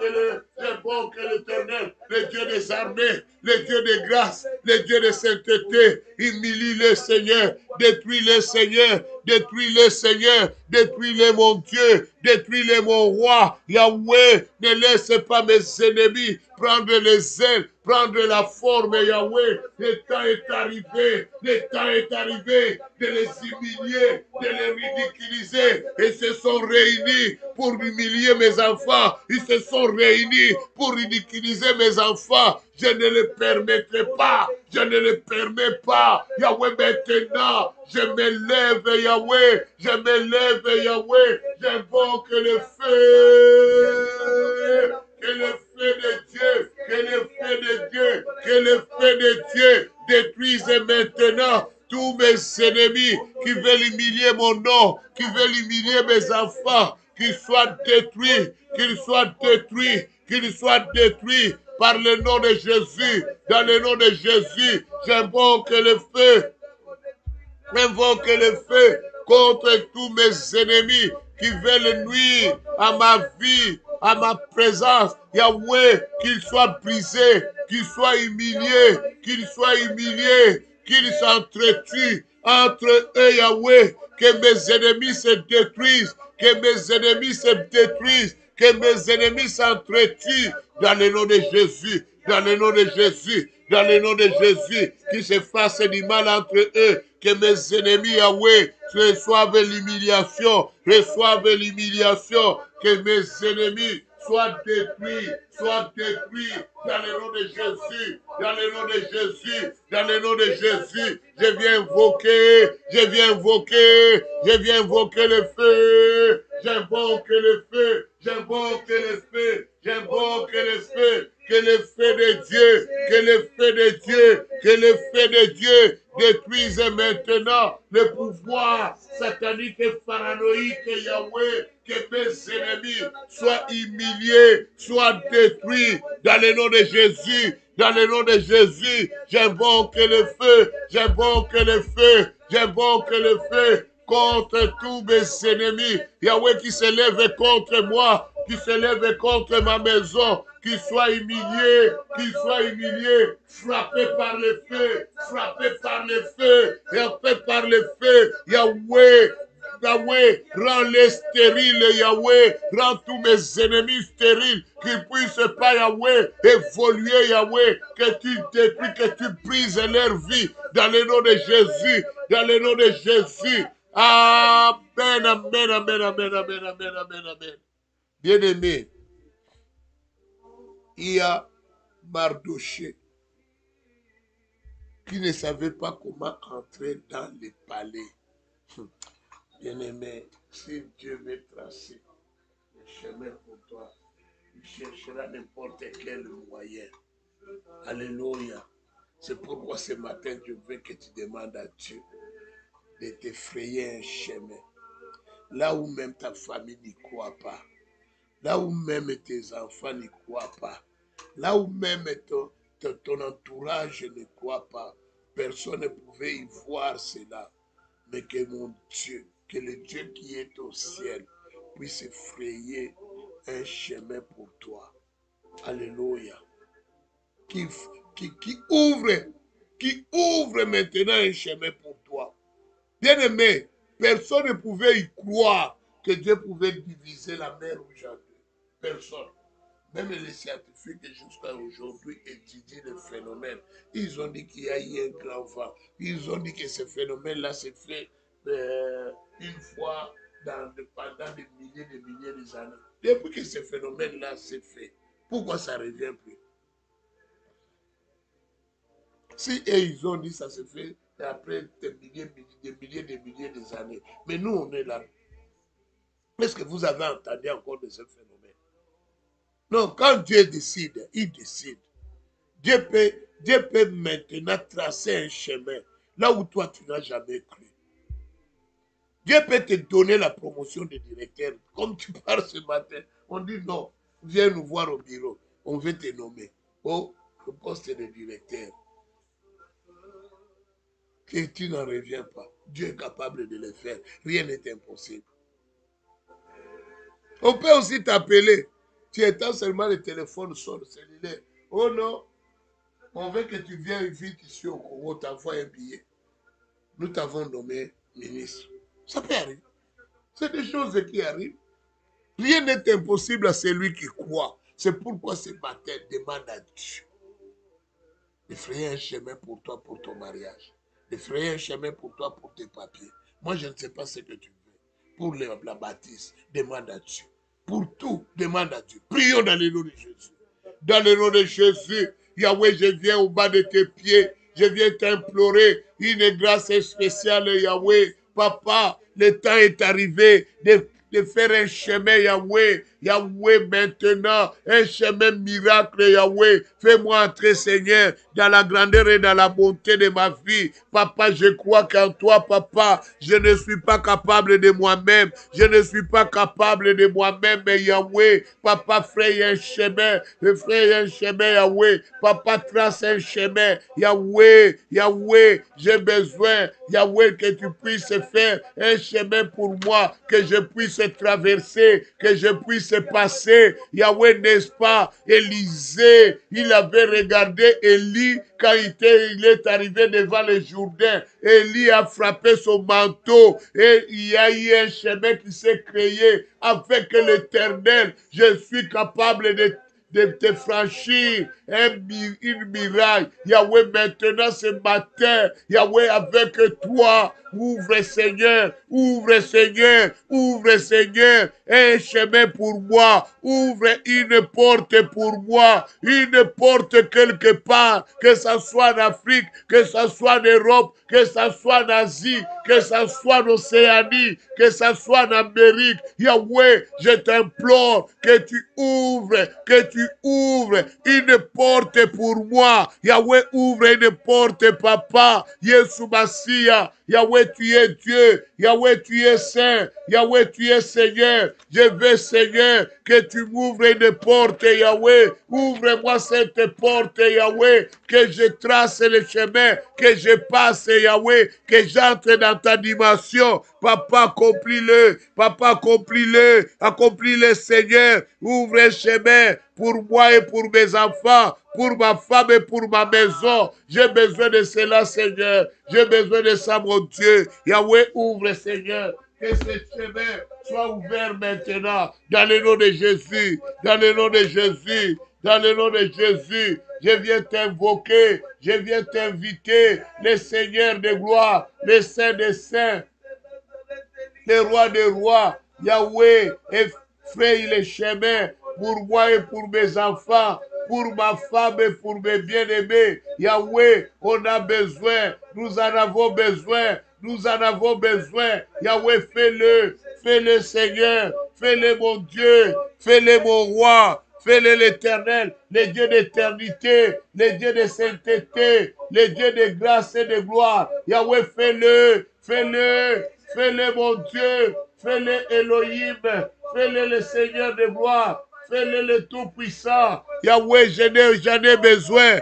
l'Éternel, le Dieu des armées, le Dieu de grâce, le Dieu de sainteté. Humilie le Seigneur, détruis-le, Seigneur, détruis-le, Seigneur, détruis-le, mon Dieu, détruis-le, mon roi. Yahweh, ne laisse pas mes ennemis prendre les ailes, prendre la forme, Yahweh. Le temps est arrivé, de les humilier, de les ridiculiser. Ils se sont réunis pour humilier mes enfants. Ils se sont réunis pour ridiculiser mes enfants. Je ne le permettrai pas. Je ne le permets pas. Yahweh, maintenant, je me lève, Yahweh. Je me lève, Yahweh. J'invoque le feu. Que le feu de Dieu, que le feu de Dieu, que le feu de Dieu détruise maintenant tous mes ennemis qui veulent humilier mon nom, qui veulent humilier mes enfants, qu'ils soient détruits, qu'ils soient détruits par le nom de Jésus. Dans le nom de Jésus, j'invoque le feu. Invoque le feu contre tous mes ennemis qui veulent nuire à ma vie, à ma présence. Yahweh, qu'ils soient brisés, qu'ils soient humiliés, qu'ils s'entretuent entre eux, Yahweh, que mes ennemis se détruisent, que mes ennemis se détruisent, que mes ennemis s'entretuent dans le nom de Jésus, dans le nom de Jésus, dans le nom de Jésus, qu'ils se fassent du mal entre eux, que mes ennemis, Yahweh, reçoivent l'humiliation, que mes ennemis soient détruits, dans le nom de Jésus, dans le nom de Jésus, dans le nom de Jésus. Je viens invoquer le feu, j'invoque le feu, que le feu de Dieu détruise maintenant le pouvoir satanique et paranoïque, Yahweh, que mes ennemis soient humiliés, soient détruits dans le nom de Jésus. Dans le nom de Jésus, j'invoque le feu contre tous mes ennemis. Yahweh, qui se lève contre moi, qui se lève contre ma maison, qui soit humilié, frappé par le feu, Yahweh, rends-les stériles, Yahweh, rends tous mes ennemis stériles, qu'ils ne puissent pas, Yahweh, évoluer, Yahweh, que tu détruis, que tu brises leur vie, dans le nom de Jésus, dans le nom de Jésus. Amen, amen, amen, amen, amen, amen, amen, amen. Bien-aimé, il y a Mardoché qui ne savait pas comment entrer dans le palais. Bien-aimé, si Dieu veut tracer le chemin pour toi, il cherchera n'importe quel moyen. Alléluia. C'est pourquoi ce matin, je veux que tu demandes à Dieu de te frayer un chemin. Là où même ta famille n'y croit pas. Là où même tes enfants n'y croient pas. Là où même ton entourage ne croit pas. Personne ne pouvait y voir cela. Mais que mon Dieu, que le Dieu qui est au ciel puisse frayer un chemin pour toi. Alléluia. Qui ouvre maintenant un chemin pour toi. Bien-aimé, personne ne pouvait y croire que Dieu pouvait diviser la mer rouge en deux. Personne. Même les scientifiques jusqu'à aujourd'hui étudient le phénomène. Ils ont dit qu'il y a eu un grand vent. Ils ont dit que ce phénomène-là s'est fait une fois pendant des milliers d'années. Depuis que ce phénomène-là s'est fait, pourquoi ça ne revient plus? Si ils ont dit ça se fait après des milliers d'années. Mais nous, on est là. Est-ce que vous avez entendu encore de ce phénomène? Non, quand Dieu décide, il décide. Dieu peut maintenant tracer un chemin là où toi tu n'as jamais cru. Dieu peut te donner la promotion de directeur. Comme tu pars ce matin, on dit non, viens nous voir au bureau, on veut te nommer au poste de directeur. Que tu n'en reviens pas. Dieu est capable de le faire. Rien n'est impossible. On peut aussi t'appeler. Tu étends seulement le téléphone sur le cellulaire. Oh non, on veut que tu viennes vite ici au Congo, t'envoie un billet. Nous t'avons nommé ministre. Ça peut arriver. C'est des choses qui arrivent. Rien n'est impossible à celui qui croit. C'est pourquoi ce matin, demande à Dieu de frayer un chemin pour toi, pour ton mariage. De frayer un chemin pour toi, pour tes papiers. Moi, je ne sais pas ce que tu veux. Pour la baptise, demande à Dieu. Pour tout, demande à Dieu. Prions dans le nom de Jésus. Dans le nom de Jésus, Yahweh, je viens au bas de tes pieds. Je viens t'implorer une grâce spéciale, Yahweh. Papa, le temps est arrivé de faire un chemin, Yahweh. Yahweh, maintenant, un chemin miracle, Yahweh. Fais-moi entrer, Seigneur, dans la grandeur et dans la bonté de ma vie. Papa, je crois qu'en toi, Papa, je ne suis pas capable de moi-même. Je ne suis pas capable de moi-même, mais Yahweh, Papa, fraye un chemin. Fraye un chemin, Yahweh. Papa, trace un chemin. Yahweh, Yahweh, j'ai besoin, Yahweh, que tu puisses faire un chemin pour moi, que je puisse traverser, que je puisse passer. Yahweh, n'est-ce pas, Élisée, il avait regardé Élie quand il est arrivé devant le Jourdain. Élie a frappé son manteau et il y a eu un chemin qui s'est créé avec l'Éternel. Je suis capable de te franchir une muraille. Yahweh, maintenant ce matin, Yahweh, avec toi, ouvre Seigneur, ouvre Seigneur, ouvre Seigneur, un chemin pour moi, ouvre une porte pour moi, une porte quelque part, que ça soit en Afrique, que ça soit en Europe, que ça soit en Asie, que ça soit en Océanie, que ça soit en Amérique. Yahweh, je t'implore que tu ouvres une porte pour moi. Yahweh, ouvre une porte, Papa. Yesu Massia. Yahweh, tu es Dieu. Yahweh, tu es Saint. Yahweh, tu es Seigneur. Je veux, Seigneur, que tu m'ouvres une porte, Yahweh. Ouvre-moi cette porte, Yahweh. Que je trace le chemin, que je passe, Yahweh. Que j'entre dans ta dimension. Papa, accomplis-le. Papa, accomplis-le. Accomplis-le, Seigneur. Ouvre un chemin pour moi et pour mes enfants, pour ma femme et pour ma maison. J'ai besoin de cela, Seigneur. J'ai besoin de ça, mon Dieu. Yahweh, ouvre, Seigneur. Que ce chemin soit ouvert maintenant. Dans le nom de Jésus. Dans le nom de Jésus. Dans le nom de Jésus. Je viens t'invoquer. Je viens t'inviter. Le Seigneur de gloire. Le Saint des saints. Le roi des rois. Yahweh, fraye les chemins pour moi et pour mes enfants, pour ma femme et pour mes bien-aimés. Yahweh, on a besoin, nous en avons besoin, nous en avons besoin. Yahweh, fais-le Seigneur, fais-le mon Dieu, fais-le mon roi, fais-le l'Éternel, le Dieu d'éternité, le Dieu de sainteté, le Dieu de grâce et de gloire. Yahweh, fais-le mon Dieu, fais-le Elohim, fais-le le Seigneur de gloire. Fais-le le Tout-Puissant. Yahweh, j'en ai besoin,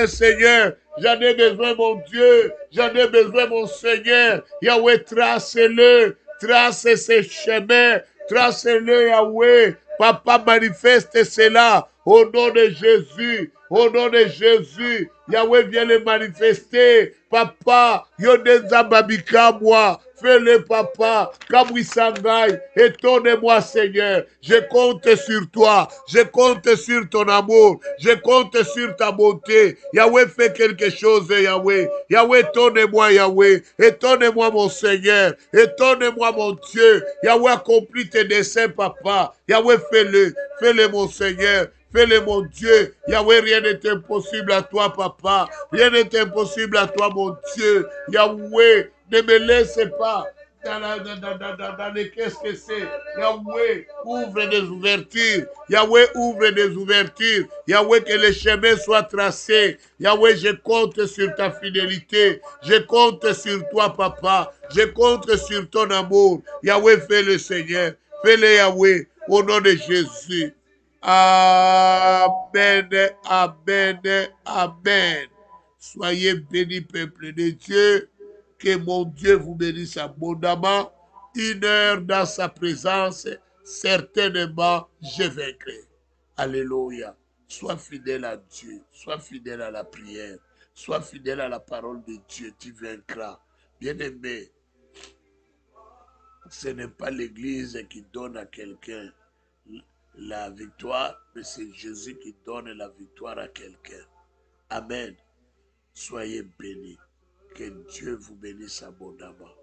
Seigneur. J'en ai besoin, mon Dieu. J'en ai besoin, mon Seigneur. Yahweh, trace-le. Trace ce chemin. Trace-le, Yahweh. Papa, manifeste cela. Au nom de Jésus. Au nom de Jésus, Yahweh vient les manifester. Papa, Yodezababikabwa, fais-le papa, Kabwisangai, étonne-moi Seigneur. Je compte sur toi, je compte sur ton amour, je compte sur ta bonté. Yahweh, fais quelque chose, Yahweh. Yahweh, étonne-moi, Yahweh. Étonne-moi, mon Seigneur. Étonne-moi, mon Dieu. Yahweh, accomplis tes desseins, papa. Yahweh, fais-le. Fais-le, mon Seigneur. Fais-le, mon Dieu. Yahweh, rien n'est impossible à toi, papa. Rien n'est impossible à toi, mon Dieu. Yahweh, ne me laisse pas dans les qu'est-ce que c'est. Yahweh, ouvre des ouvertures. Yahweh, ouvre des ouvertures. Yahweh, que les chemins soient tracés. Yahweh, je compte sur ta fidélité. Je compte sur toi, papa. Je compte sur ton amour. Yahweh, fais-le, Seigneur. Fais-le, Yahweh, au nom de Jésus. Amen, amen, amen. Soyez bénis, peuple de Dieu. Que mon Dieu vous bénisse abondamment. 1 heure dans sa présence, certainement, je vaincrai. Alléluia. Sois fidèle à Dieu. Sois fidèle à la prière. Sois fidèle à la parole de Dieu. Tu vaincras. Bien-aimé, ce n'est pas l'Église qui donne à quelqu'un la victoire, mais c'est Jésus qui donne la victoire à quelqu'un. Amen. Soyez bénis. Que Dieu vous bénisse abondamment.